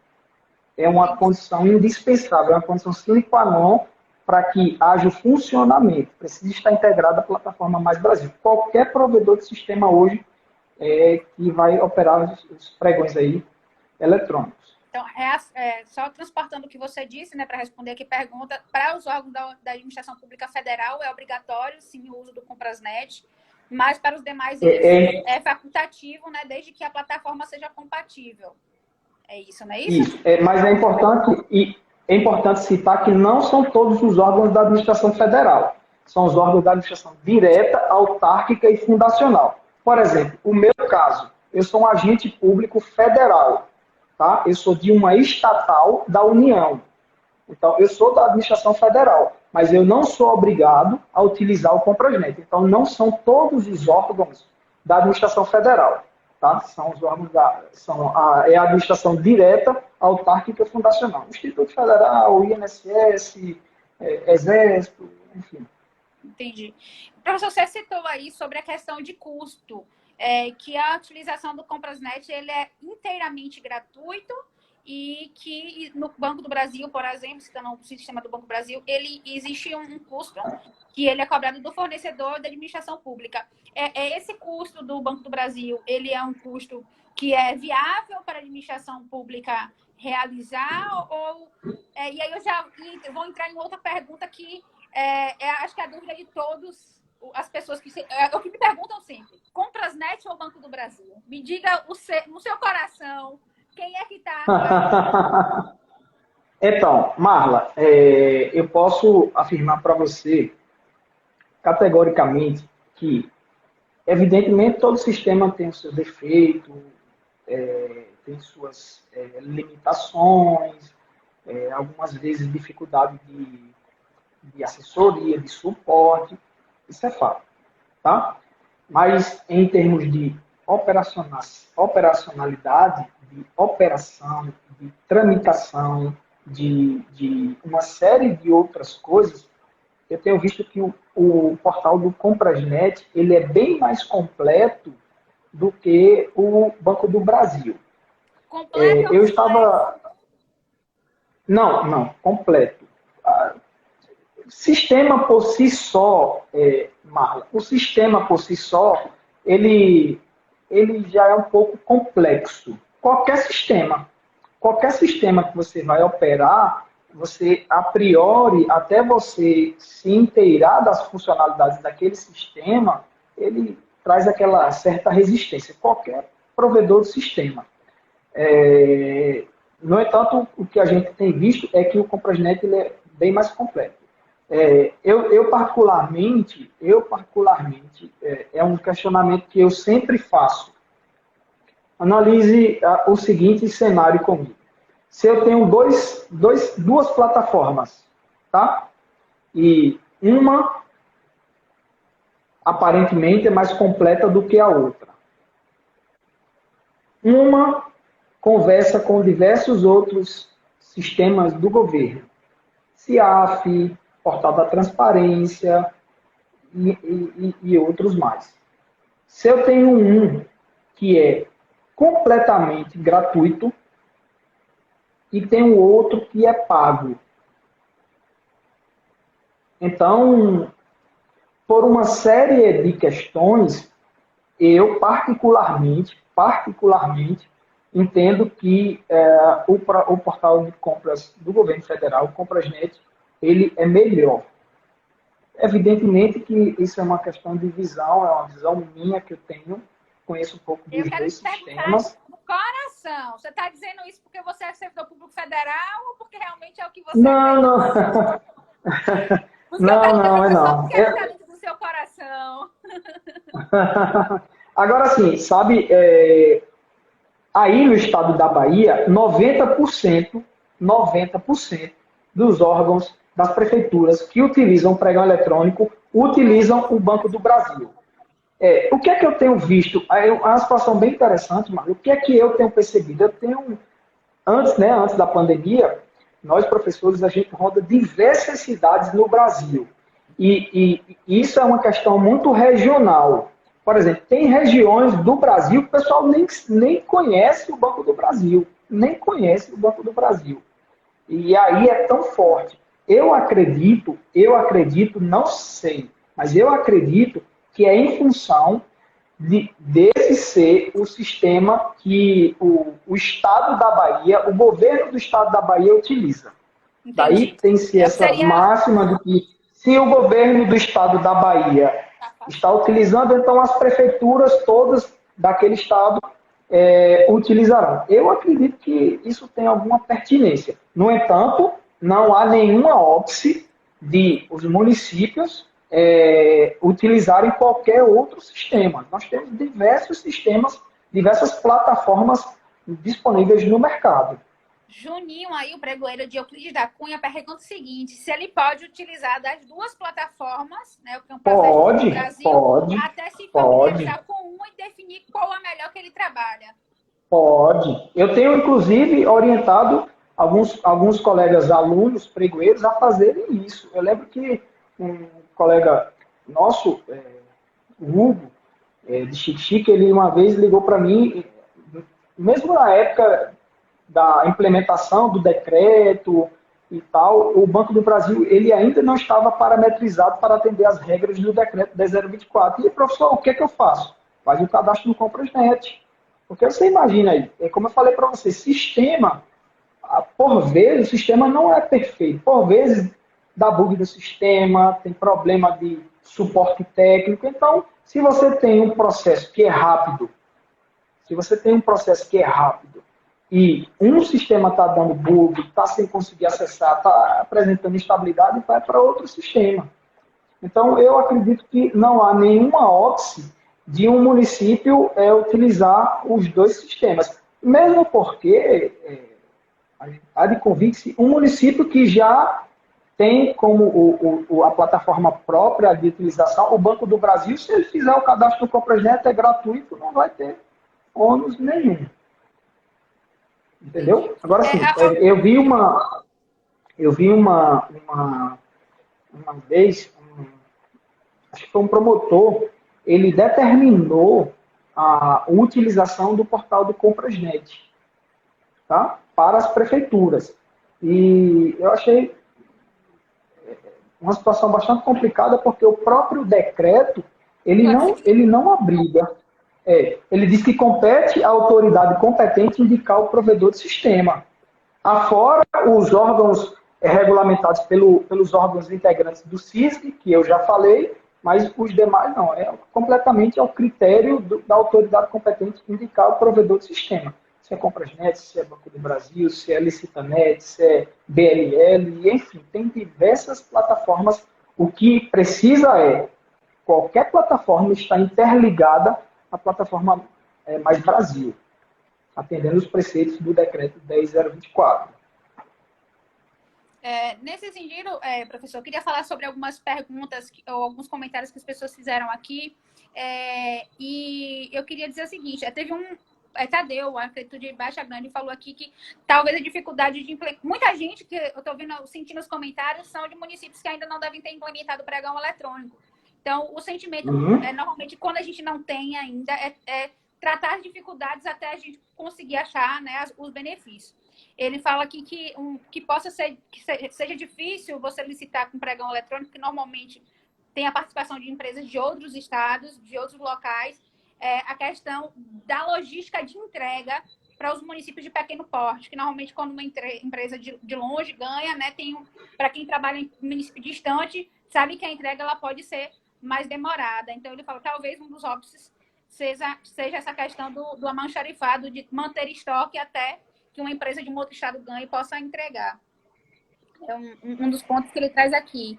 É uma condição indispensável, é uma condição sine qua non para que haja o funcionamento. Precisa estar integrada à plataforma Mais Brasil. Qualquer provedor de sistema hoje que vai operar os pregões aí eletrônicos. Então, só transportando o que você disse, né, para responder aqui pergunta, para os órgãos da administração pública federal é obrigatório, sim, o uso do Comprasnet, mas para os demais é facultativo, né, desde que a plataforma seja compatível. É isso, não é isso? Isso. Mas é importante citar que não são todos os órgãos da administração federal. São os órgãos da administração direta, autárquica e fundacional. Por exemplo, o meu caso, eu sou um agente público federal. Tá? Eu sou de uma estatal da União. Então, eu sou da administração federal, mas eu não sou obrigado a utilizar o Comprasnet. Então, não são todos os órgãos da administração federal. Tá? São os órgãos a administração direta, autárquica e fundacional. Instituto Federal, INSS, Exército, enfim. Entendi. Professor, você citou aí sobre a questão de custo, que a utilização do Comprasnet ele é inteiramente gratuito e que no Banco do Brasil, por exemplo, citando o sistema do Banco do Brasil, ele existe um custo que ele é cobrado do fornecedor da administração pública. Esse custo do Banco do Brasil, ele é um custo que é viável para a administração pública realizar? E aí eu já vou entrar em outra pergunta que acho que é a dúvida de todos as pessoas que me perguntam sempre: Comprasnet ou Banco do Brasil? Me diga no seu coração, quem é que está... Então, Marla, eu posso afirmar para você categoricamente que, evidentemente, todo sistema tem os seus defeitos, tem suas limitações, algumas vezes dificuldade de assessoria, de suporte, isso é fato, tá? Mas em termos de operacionalidade, de operação, de tramitação, de uma série de outras coisas, eu tenho visto que o portal do Comprasnet ele é bem mais completo do que o Banco do Brasil. Completo? Eu estava... Não, completo. Sistema por si só, Marla, o sistema por si só, ele já é um pouco complexo. Qualquer sistema que você vai operar, você, a priori, até você se inteirar das funcionalidades daquele sistema, ele traz aquela certa resistência. Qualquer provedor de sistema. No entanto, o que a gente tem visto é que o Comprasnet ele é bem mais completo. Eu particularmente, é um questionamento que eu sempre faço. Analise o seguinte cenário comigo. Se eu tenho duas plataformas, tá? E uma aparentemente é mais completa do que a outra. Uma conversa com diversos outros sistemas do governo. CIAF, Portal da Transparência e outros mais. Se eu tenho um que é completamente gratuito e tem um outro que é pago, Então, por uma série de questões, eu particularmente, entendo que o portal de compras do governo federal, o Comprasnet, ele é melhor. Evidentemente que isso é uma questão de visão, é uma visão minha que eu tenho, conheço um pouco Eu dos quero dois te perguntar sistemas. do coração. Você está dizendo isso porque você é servidor público federal ou porque realmente é o que você Não, acredita? não, Por isso que eu não, perguntei, não, é professor, não. porque é o que está dentro do seu coração. Agora sim, sabe, aí no estado da Bahia, 90% dos órgãos das prefeituras que utilizam o pregão eletrônico utilizam o Banco do Brasil. O que é que eu tenho visto? É uma situação bem interessante, mas o que é que eu tenho percebido? Eu tenho, antes da pandemia, nós professores, a gente roda diversas cidades no Brasil. E isso é uma questão muito regional. Por exemplo, tem regiões do Brasil que o pessoal nem conhece o Banco do Brasil. Nem conhece o Banco do Brasil. E aí é tão forte. Não sei, mas eu acredito que é em função desse ser o sistema que o Estado da Bahia, o governo do Estado da Bahia utiliza. Daí Entendi. tem-se essa Seria. máxima de que se o governo do Estado da Bahia está utilizando, então as prefeituras todas daquele Estado utilizarão. Eu acredito que isso tem alguma pertinência. No entanto, não há nenhuma óbice de os municípios utilizarem qualquer outro sistema. Nós temos diversos sistemas, diversas plataformas disponíveis no mercado. Juninho, aí, o pregoeiro de Euclides da Cunha, pergunta o seguinte: se ele pode utilizar das duas plataformas, né, o Campasnet e o Banco do Pode, Brasil, pode, até se pode, familiarizar com uma e definir qual a melhor que ele trabalha. pode. Eu tenho, inclusive, orientado alguns colegas alunos, pregoeiros, a fazerem isso. Eu lembro que um colega nosso, o Hugo, de Chique, ele uma vez ligou para mim, mesmo na época da implementação do decreto e tal, o Banco do Brasil ele ainda não estava parametrizado para atender às regras do decreto 10.024. E, professor, o que é que eu faço? Faz o cadastro no Comprasnet. Porque você imagina aí, como eu falei para você, sistema, por vezes, o sistema não é perfeito. Por vezes, dá bug no sistema, tem problema de suporte técnico. Então, se você tem um processo que é rápido, se você tem um processo que é rápido e um sistema está dando bug, está sem conseguir acessar, está apresentando instabilidade, vai para outro sistema. Então, eu acredito que não há nenhuma óbice de um município utilizar os dois sistemas. Mesmo porque há de convir-se um município que já tem como a plataforma própria de utilização o Banco do Brasil, se ele fizer o cadastro do Comprasnet é gratuito, não vai ter ônus nenhum. Entendi. Entendeu? Agora sim, eu vi uma vez, acho que foi um promotor, ele determinou a utilização do portal do Comprasnet, tá? Para as prefeituras. E eu achei uma situação bastante complicada porque o próprio decreto ele não obriga. Ele diz que compete à autoridade competente indicar o provedor de sistema. Afora os órgãos regulamentados pelos órgãos integrantes do CISC, que eu já falei, mas os demais não. É completamente ao critério da autoridade competente indicar o provedor de sistema. Se é Comprasnet, se é Banco do Brasil, se é Licitanet, se é BLL, enfim, tem diversas plataformas. O que precisa qualquer plataforma está interligada à plataforma Mais Brasil, atendendo os preceitos do decreto 10.024. Nesse sentido, professor, eu queria falar sobre algumas perguntas ou alguns comentários que as pessoas fizeram aqui. E eu queria dizer o seguinte: teve um. Tadeu, a arquitetura de Baixa Grande, falou aqui que talvez a dificuldade de implementar. Muita gente que eu estou sentindo os comentários são de municípios que ainda não devem ter implementado o pregão eletrônico. Então, o sentimento, normalmente, quando a gente não tem ainda, tratar as dificuldades até a gente conseguir achar, né, os benefícios. ele fala aqui que possa ser, seja difícil você licitar com pregão eletrônico, que normalmente tem a participação de empresas de outros estados, de outros locais, a questão da logística de entrega para os municípios de pequeno porte, que normalmente quando uma empresa de longe ganha, né, para quem trabalha em município distante, sabe que a entrega ela pode ser mais demorada. Então ele fala, talvez um dos óbices seja essa questão do almoxarifado, de manter estoque até que uma empresa de um outro estado ganhe e possa entregar. É um dos pontos que ele traz aqui.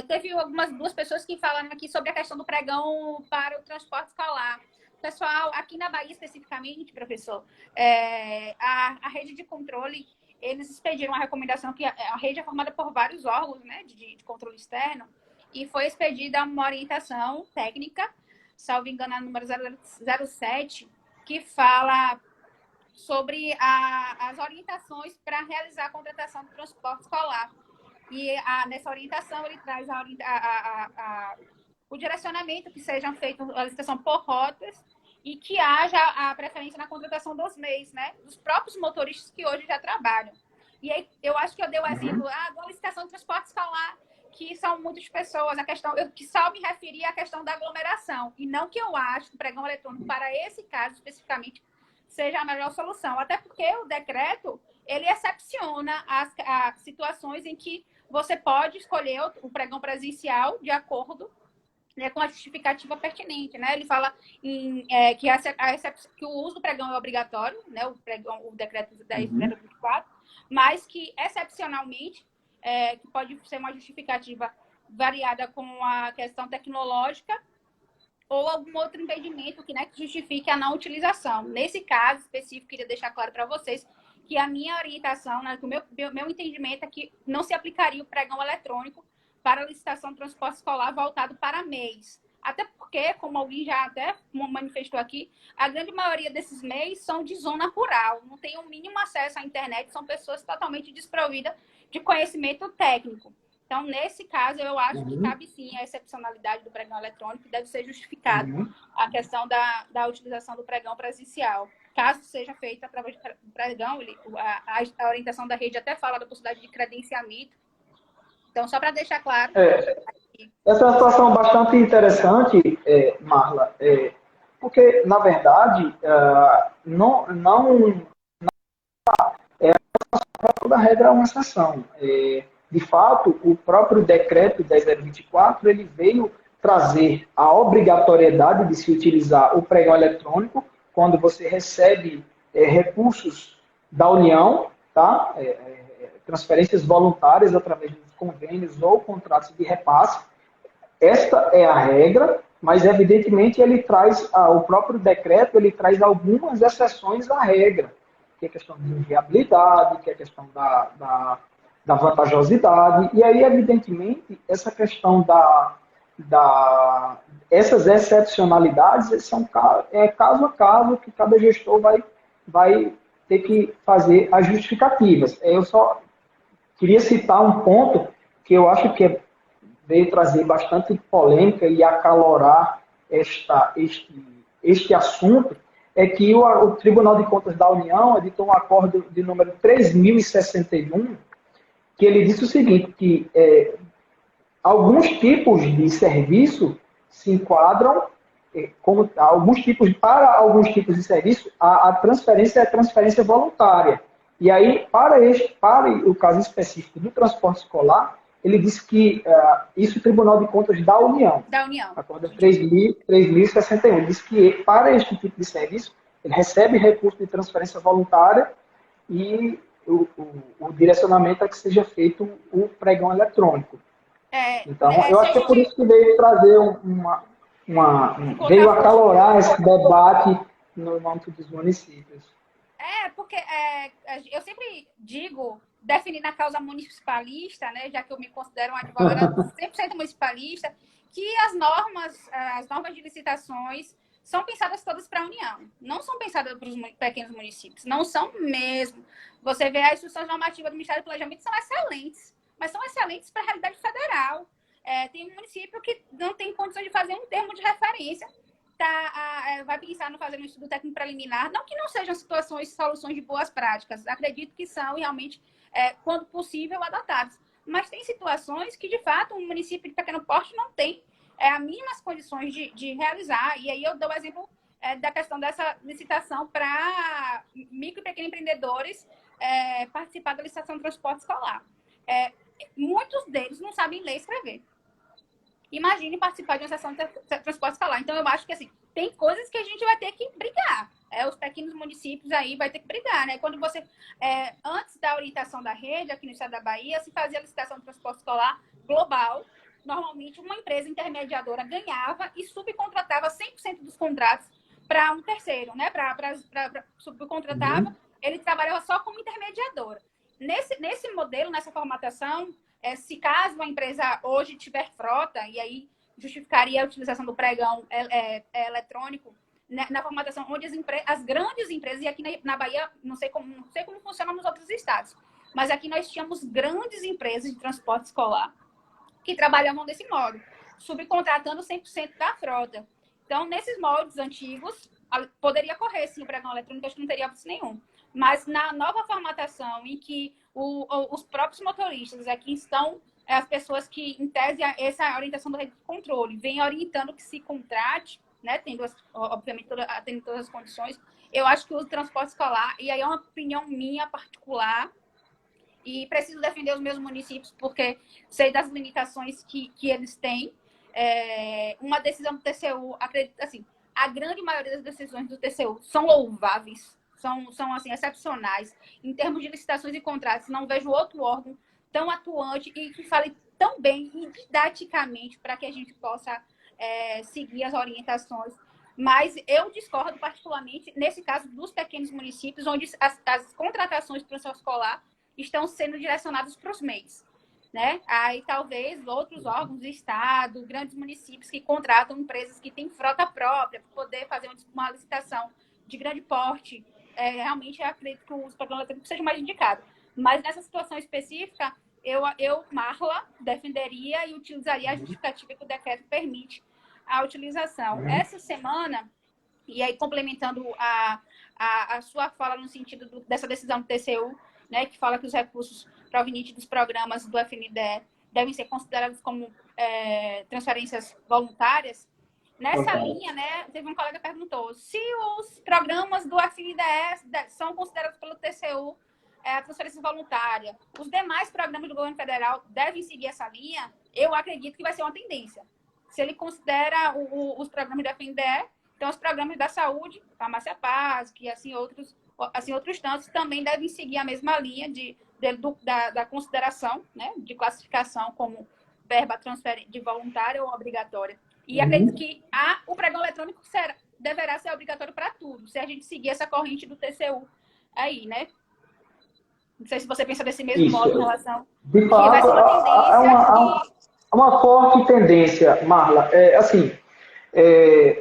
Teve duas pessoas que falaram aqui sobre a questão do pregão para o transporte escolar. Pessoal, aqui na Bahia especificamente, professor, a rede de controle, eles expediram uma recomendação que a rede é formada por vários órgãos, né, de controle externo, e foi expedida uma orientação técnica, salvo engano, a número 007, que fala sobre as orientações para realizar a contratação do transporte escolar. E nessa orientação ele traz o direcionamento que sejam feitas a licitação por rotas e que haja a preferência na contratação dos MEIs, né? Dos próprios motoristas que hoje já trabalham. E aí eu acho que eu dei o exemplo da licitação de transporte escolar, que são muitas pessoas. A questão, eu que só me referi à questão da aglomeração, e não que eu acho que o pregão eletrônico, para esse caso especificamente, seja a melhor solução. Até porque o decreto, ele excepciona as situações em que você pode escolher o pregão presencial de acordo, né, com a justificativa pertinente, né? Ele fala que o uso do pregão é obrigatório, né? O decreto 10.024, mas que, excepcionalmente, que pode ser uma justificativa variada com a questão tecnológica, ou algum outro impedimento que justifique a não utilização. Nesse caso específico, queria deixar claro para vocês que a minha orientação, né, o meu entendimento é que não se aplicaria o pregão eletrônico para a licitação de transporte escolar voltado para MEIs. Até porque, como alguém já até manifestou aqui, a grande maioria desses MEIs são de zona rural, não tem o mínimo acesso à internet, são pessoas totalmente desprovidas de conhecimento técnico. Então, nesse caso, eu acho que cabe sim a excepcionalidade do pregão eletrônico, deve ser justificado a questão da utilização do pregão presencial. Caso seja feita através do pregão, a orientação da rede até fala da possibilidade de credenciamento. Então, só para deixar claro. Essa é uma situação bastante interessante, Marla, porque, na verdade, toda regra é uma exceção. De fato, o próprio decreto 10.024, ele veio trazer a obrigatoriedade de se utilizar o pregão eletrônico quando você recebe recursos da União, tá? Transferências voluntárias através de convênios ou contratos de repasse. Esta é a regra, mas evidentemente ele traz, o próprio decreto, ele traz algumas exceções à regra, que é a questão de inviabilidade, que é a questão da vantajosidade, e aí evidentemente essa questão essas excepcionalidades são caso a caso que cada gestor vai ter que fazer as justificativas. Eu só queria citar um ponto que eu acho que veio trazer bastante polêmica e acalorar este assunto, é que o Tribunal de Contas da União editou um acordo de número 3.061, que ele disse o seguinte, que alguns tipos de serviço se enquadram para alguns tipos de serviço, a transferência é transferência voluntária. E aí, para o caso específico do transporte escolar, ele disse que isso é o Tribunal de Contas da União. Da União. Acordo 3.061. Ele disse que para este tipo de serviço, ele recebe recurso de transferência voluntária e o direcionamento é que seja feito o pregão eletrônico. Então, eu acho que é por isso que veio trazer veio acalorar esse debate no âmbito dos municípios. Porque eu sempre digo, definindo a causa municipalista, né, já que eu me considero uma advogada 100% municipalista, que as normas de licitações são pensadas todas para a União, não são pensadas para os pequenos municípios, não são mesmo. Você vê as instruções normativas do Ministério do Planejamento, são excelentes, mas são excelentes para a realidade federal. Tem um município que não tem condições de fazer um termo de referência vai pensar no fazer um estudo técnico preliminar, não que não sejam soluções de boas práticas, acredito que são realmente, quando possível, adotadas. Mas tem situações que, de fato, um município de pequeno porte não tem as mínimas condições de realizar. E aí eu dou o exemplo da questão dessa licitação para micro e pequenos empreendedores participar da licitação de transporte escolar. Muitos deles não sabem ler e escrever. Imagine participar de uma sessão de transporte escolar. Então, eu acho que, assim, tem coisas que a gente vai ter que brigar. Os pequenos municípios aí vai ter que brigar, né? Quando você, antes da orientação da rede, aqui no estado da Bahia, se fazia a licitação de transporte escolar global. Normalmente, uma empresa intermediadora ganhava e subcontratava 100% dos contratos para um terceiro, né? Subcontratava, ele trabalhava só como intermediadora. Nesse modelo, nessa formatação, se caso uma empresa hoje tiver frota, e aí justificaria a utilização do pregão eletrônico, né, na formatação onde as grandes empresas, e aqui na Bahia, não sei como funciona nos outros estados, mas aqui nós tínhamos grandes empresas de transporte escolar que trabalhavam desse modo, subcontratando 100% da frota. Então, nesses moldes antigos, poderia correr, sim, o pregão eletrônico, acho que não teria ofício nenhum. Mas na nova formatação, em que os próprios motoristas aqui estão, as pessoas que, em tese, essa orientação do rede de controle, vem orientando que se contrate, né, obviamente, tendo todas as condições, eu acho que o transporte escolar, e aí é uma opinião minha particular, e preciso defender os meus municípios, porque sei das limitações que eles têm. Uma decisão do TCU, acredito, assim, a grande maioria das decisões do TCU são louváveis, são assim, excepcionais. Em termos de licitações e contratos, não vejo outro órgão tão atuante e que fale tão bem e didaticamente para que a gente possa seguir as orientações. Mas eu discordo particularmente, nesse caso, dos pequenos municípios, onde as contratações para o transporte escolar estão sendo direcionadas para os MEIs. Né? Aí talvez outros órgãos do Estado, grandes municípios que contratam empresas que têm frota própria para poder fazer uma licitação de grande porte, realmente eu acredito que o uso programa eletrônico seja mais indicado. Mas nessa situação específica, eu, Marla, defenderia e utilizaria a justificativa que o decreto permite a utilização. Essa semana, e aí complementando a sua fala no sentido dessa decisão do TCU, né, que fala que os recursos provenientes dos programas do FNDE devem ser considerados como transferências voluntárias. Nessa linha, né, teve um colega que perguntou se os programas do FNDE são considerados pelo TCU transferência voluntária, os demais programas do governo federal devem seguir essa linha. Eu acredito que vai ser uma tendência. Se ele considera os programas do FNDE, então os programas da saúde, farmácia Paz, que assim outros tantos também devem seguir a mesma linha da consideração, né, de classificação como verba de voluntária ou obrigatória. E acredito que o pregão eletrônico deverá ser obrigatório para tudo, se a gente seguir essa corrente do TCU aí, né? Não sei se você pensa desse mesmo modo em relação... De fato, vai ser uma tendência uma forte tendência, Marla.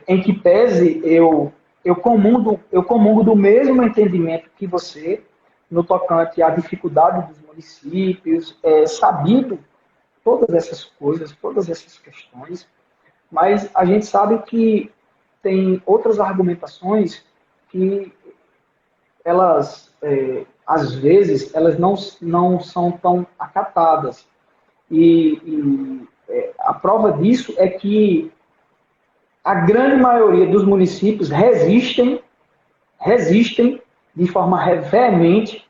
Em que pese eu comungo do mesmo entendimento que você no tocante à dificuldade dos municípios, sabido todas essas coisas, todas essas questões, mas a gente sabe que tem outras argumentações que elas, às vezes, elas não são tão acatadas. A prova disso é que a grande maioria dos municípios resistem de forma veemente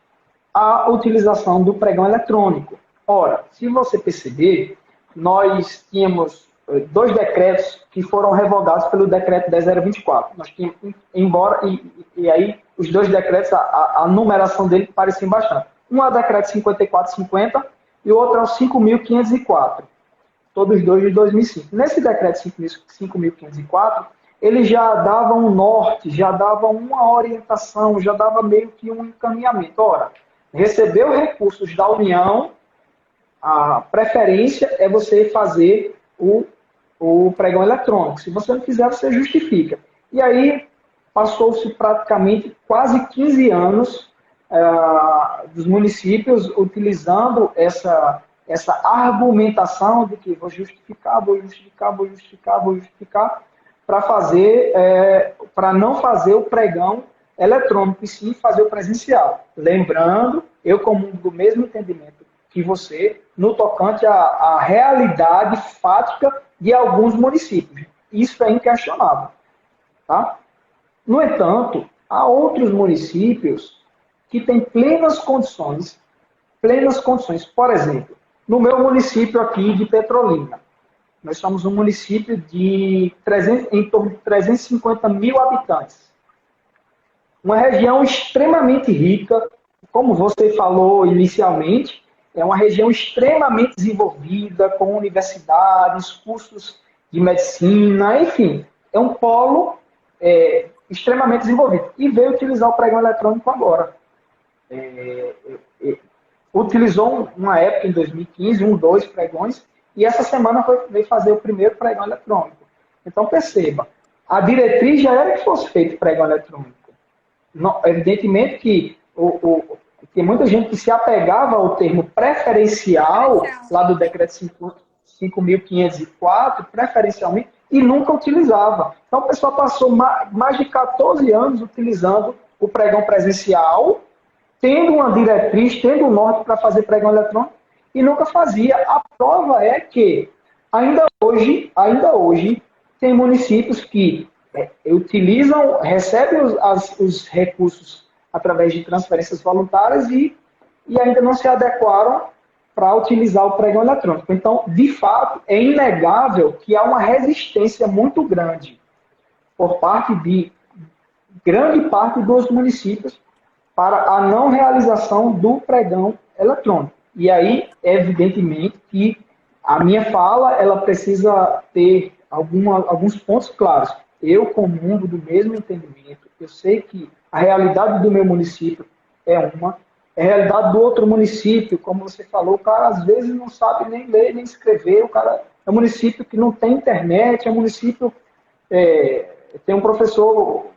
à utilização do pregão eletrônico. Ora, se você perceber, nós tínhamos 2 decretos que foram revogados pelo decreto 10.024. Nós tínhamos, embora, e aí os 2 decretos, a numeração dele parecia bastante. Um é o decreto 5450 e o outro é o 5.504. Todos os dois de 2005. Nesse decreto 5.504, ele já dava um norte, já dava uma orientação, já dava meio que um encaminhamento. Ora, recebeu recursos da União, a preferência é você fazer o pregão eletrônico. Se você não fizer, você justifica. E aí, passou-se praticamente quase 15 anos dos municípios utilizando essa argumentação de que vou justificar, para não fazer o pregão eletrônico, e sim fazer o presencial. Lembrando, eu comungo do mesmo entendimento que você, no tocante à realidade fática de alguns municípios. Isso é inquestionável. Tá? No entanto, há outros municípios que têm plenas condições. Por exemplo, no meu município aqui de Petrolina, nós somos um município de em torno de 350 mil habitantes. Uma região extremamente rica, como você falou inicialmente, é uma região extremamente desenvolvida, com universidades, cursos de medicina, enfim, é um polo extremamente desenvolvido. E veio utilizar o pregão eletrônico agora. Utilizou uma época em 2015, dois pregões, e essa semana veio fazer o primeiro pregão eletrônico. Então, perceba, a diretriz já era que fosse feito pregão eletrônico. Não, evidentemente que tem muita gente que se apegava ao termo preferencial, lá do decreto 5.504, preferencialmente, e nunca utilizava. Então, o pessoal passou mais de 14 anos utilizando o pregão presencial, tendo uma diretriz, tendo um norte para fazer pregão eletrônico, e nunca fazia. A prova é que, ainda hoje tem municípios que utilizam, recebem os recursos através de transferências voluntárias e ainda não se adequaram para utilizar o pregão eletrônico. Então, de fato, é inegável que há uma resistência muito grande por parte de grande parte dos municípios para a não realização do pregão eletrônico. E aí, evidentemente, que a minha fala ela precisa ter alguns pontos claros. Eu comungo do mesmo entendimento. Eu sei que a realidade do meu município é uma, a realidade do outro município, como você falou, o cara às vezes não sabe nem ler, nem escrever, o cara é um município que não tem internet, é um município... tem um professor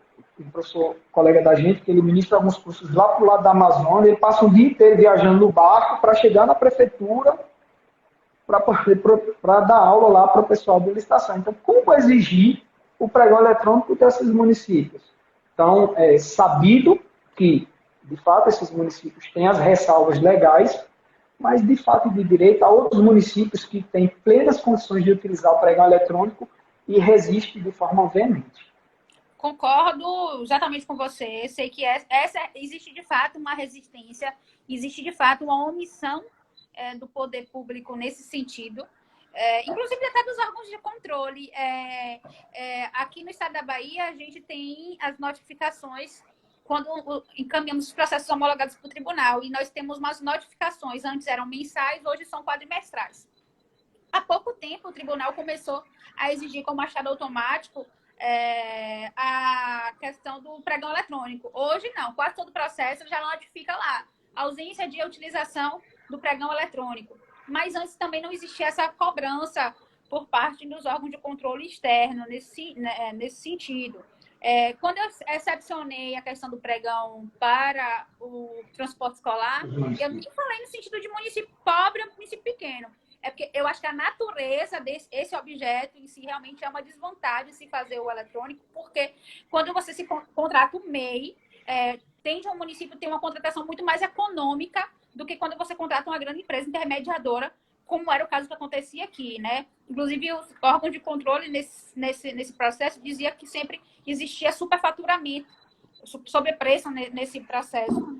colega da gente, que ele ministra alguns cursos lá para o lado da Amazônia, ele passa um dia inteiro viajando no barco para chegar na prefeitura para dar aula lá para o pessoal de licitação. Então, como exigir o pregão eletrônico desses municípios? Então, é sabido que, de fato, esses municípios têm as ressalvas legais, mas, de fato e de direito, há outros municípios que têm plenas condições de utilizar o pregão eletrônico e resistem de forma veemente. Concordo exatamente com você. Sei que existe de fato uma resistência, existe de fato uma omissão do poder público nesse sentido, inclusive até dos órgãos de controle. Aqui no estado da Bahia, a gente tem as notificações quando encaminhamos os processos homologados para o tribunal, e nós temos umas notificações, antes eram mensais, hoje são quadrimestrais. Há pouco tempo, o tribunal começou a exigir como achado automático a questão do pregão eletrônico. Hoje não, quase todo o processo já notifica lá ausência de utilização do pregão eletrônico. Mas antes também não existia essa cobrança por parte dos órgãos de controle externo nesse sentido. Quando eu excepcionei a questão do pregão para o transporte escolar, eu nem falei no sentido de município pobre ou município pequeno. É porque eu acho que a natureza desse objeto em si realmente é uma desvantagem se fazer o eletrônico, porque quando você se contrata o MEI, tende ao município ter uma contratação muito mais econômica do que quando você contrata uma grande empresa intermediadora, como era o caso que acontecia aqui, né? Inclusive, os órgãos de controle nesse processo dizia que sempre existia superfaturamento, sobrepreço nesse processo.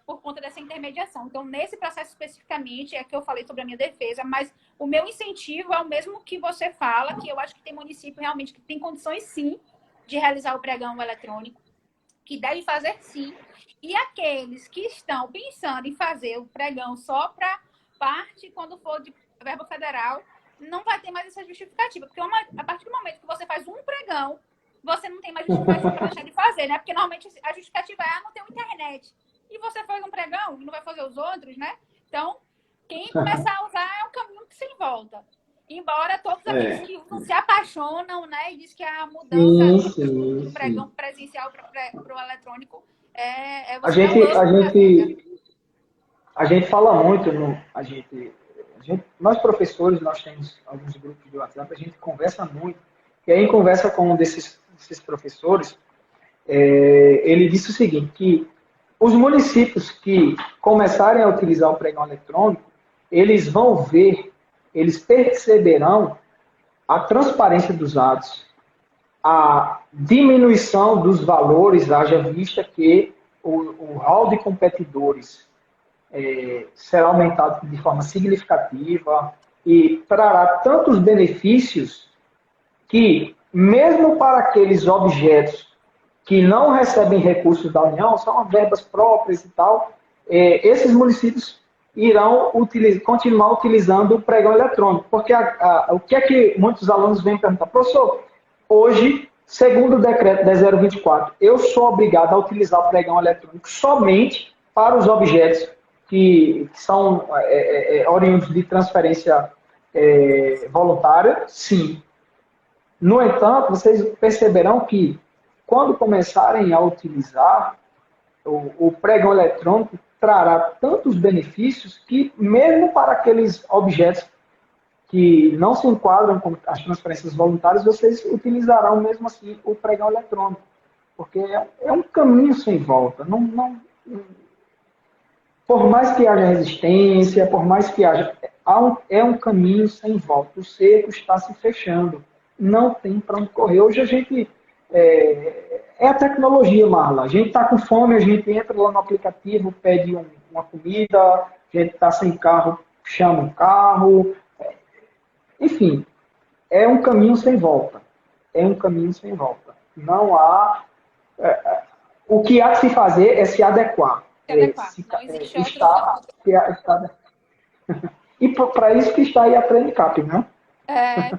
Por conta dessa intermediação. Então, nesse processo especificamente, é que eu falei sobre a minha defesa, mas o meu incentivo é o mesmo que você fala, que eu acho que tem município realmente que tem condições, sim, de realizar o pregão eletrônico, que deve fazer, sim, e aqueles que estão pensando em fazer o pregão só para parte, quando for de verba federal, não vai ter mais essa justificativa, porque a partir do momento que você faz um pregão, você não tem mais justificativa para deixar de fazer, né? Porque normalmente a justificativa é, não tem internet. E você faz um pregão e não vai fazer os outros, né? Então, quem começar a usar é um caminho que sem volta. Embora todos aqueles que usam se apaixonam, né? E diz que a mudança do pregão presencial para o eletrônico a gente fala muito, nós professores, nós temos alguns grupos de WhatsApp, a gente conversa muito, E aí, em conversa com um desses professores, ele disse o seguinte, que os municípios que começarem a utilizar o pregão eletrônico, eles vão ver, eles perceberão a transparência dos atos, a diminuição dos valores, haja vista que o hall de competidores será aumentado de forma significativa e trará tantos benefícios que, mesmo para aqueles objetos que não recebem recursos da União, são verbas próprias e tal, esses municípios irão continuar utilizando o pregão eletrônico. Porque o que é que muitos alunos vêm perguntar? Professor, hoje, segundo o decreto 10.024, eu sou obrigado a utilizar o pregão eletrônico somente para os objetos que são oriundos de transferência voluntária? Sim. No entanto, vocês perceberão que, quando começarem a utilizar, o pregão eletrônico trará tantos benefícios que, mesmo para aqueles objetos que não se enquadram com as transferências voluntárias, vocês utilizarão mesmo assim o pregão eletrônico. Porque é um caminho sem volta. Por mais que haja resistência, por mais que haja... É um caminho sem volta. O cerco está se fechando. Não tem para onde correr. Hoje a gente... É a tecnologia, Marla. A gente está com fome, a gente entra lá no aplicativo, pede uma comida, a gente está sem carro, chama um carro. Enfim, é um caminho sem volta. É um caminho sem volta. Não há... O que há de se fazer é se adequar. Não existe E para isso que está aí a Trendcap, né?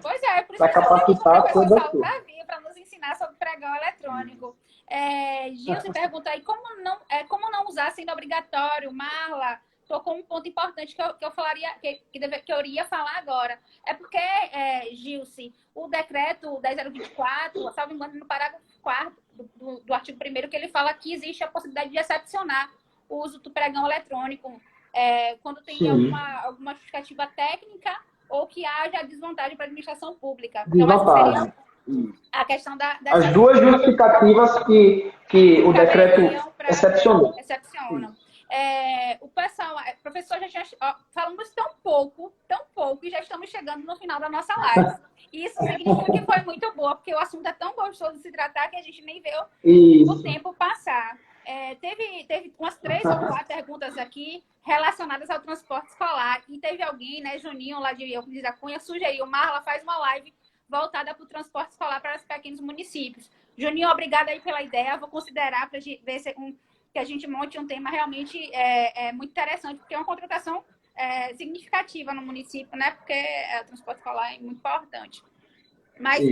Pois é, por isso para que capacitar o professor toda Saulo vir para nos ensinar sobre pregão eletrônico. Gilson pergunta aí, como não usar sendo obrigatório? Marla tocou um ponto importante que eu falaria, que eu iria falar agora. É porque, Gilson, o decreto 10.024, salvo engano, no parágrafo 4º do artigo 1º, que ele fala que existe a possibilidade de excepcionar o uso do pregão eletrônico quando tem alguma justificativa técnica ou que haja desvantagem para a administração pública. desvantagem. Então, essa seria a questão As duas justificativas que o decreto excepcionou. O pessoal, professor, falamos tão pouco, e já estamos chegando no final da nossa live. Isso significa que foi muito boa, porque o assunto é tão gostoso de se tratar que a gente nem vê o tempo passar. Teve umas 3 ou 4 perguntas aqui relacionadas ao transporte escolar. E teve alguém, né, Juninho, lá de Euclides da Cunha, sugeriu, Marla, faz uma live voltada para o transporte escolar para os pequenos municípios. Juninho, obrigada aí pela ideia. Vou considerar para ver que a gente monte um tema realmente muito interessante, porque é uma contratação significativa no município, né? Porque o transporte escolar é muito importante. Mas,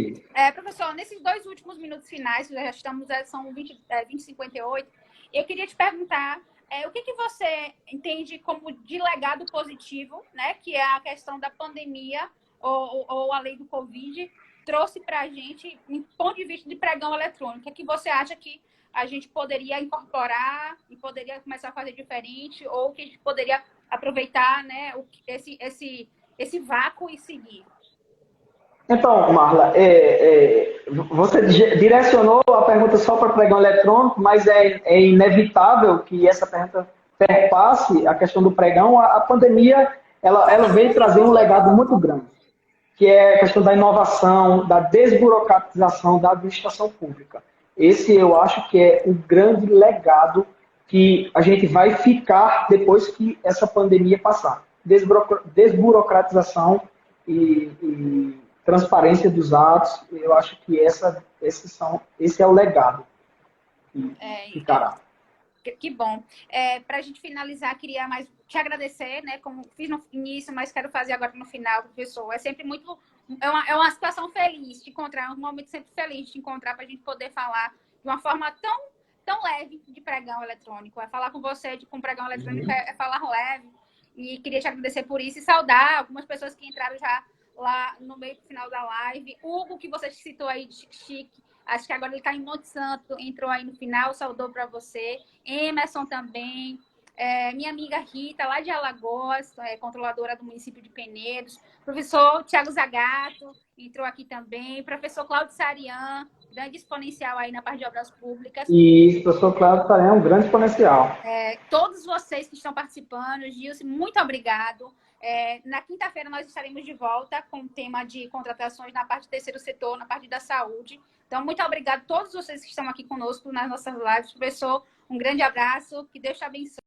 professor, nesses 2 últimos minutos finais, já estamos, são 20h58, eu queria te perguntar o que você entende como de legado positivo, né? Que é a questão da pandemia ou a lei do Covid trouxe para a gente, em ponto de vista de pregão eletrônico. O que você acha que a gente poderia incorporar e poderia começar a fazer diferente, ou que a gente poderia aproveitar, né, esse vácuo e seguir? Então, Marla, você direcionou a pergunta só para pregão eletrônico, mas é inevitável que essa pergunta perpasse a questão do pregão. A pandemia ela veio trazer um legado muito grande, que é a questão da inovação, da desburocratização da administração pública. Esse eu acho que é o grande legado que a gente vai ficar depois que essa pandemia passar. Desburocratização e transparência dos atos, eu acho que esse é o legado que ficará. Que bom. Para a gente finalizar, queria mais te agradecer, né? Como fiz no início, mas quero fazer agora no final, professor. É sempre muito... É uma situação feliz de encontrar, um momento sempre feliz de te encontrar para a gente poder falar de uma forma tão leve de pregão eletrônico. Falar com você com pregão eletrônico é falar leve. E queria te agradecer por isso e saudar algumas pessoas que entraram já lá no meio do final da live. Hugo, que você citou aí de Chique, acho que agora ele está em Monte Santo, entrou aí no final, saudou para você. Emerson também. minha amiga Rita, lá de Alagoas, controladora do município de Penedos, professor Tiago Zagato, entrou aqui também, professor Cláudio Sarian, grande exponencial aí na parte de obras públicas. E o professor Cláudio Sarian é um grande exponencial. Todos vocês que estão participando, Gilson, muito obrigado. Na quinta-feira nós estaremos de volta com o tema de contratações na parte do terceiro setor, na parte da saúde. Então, muito obrigado a todos vocês que estão aqui conosco nas nossas lives. Professor, um grande abraço, que Deus te abençoe.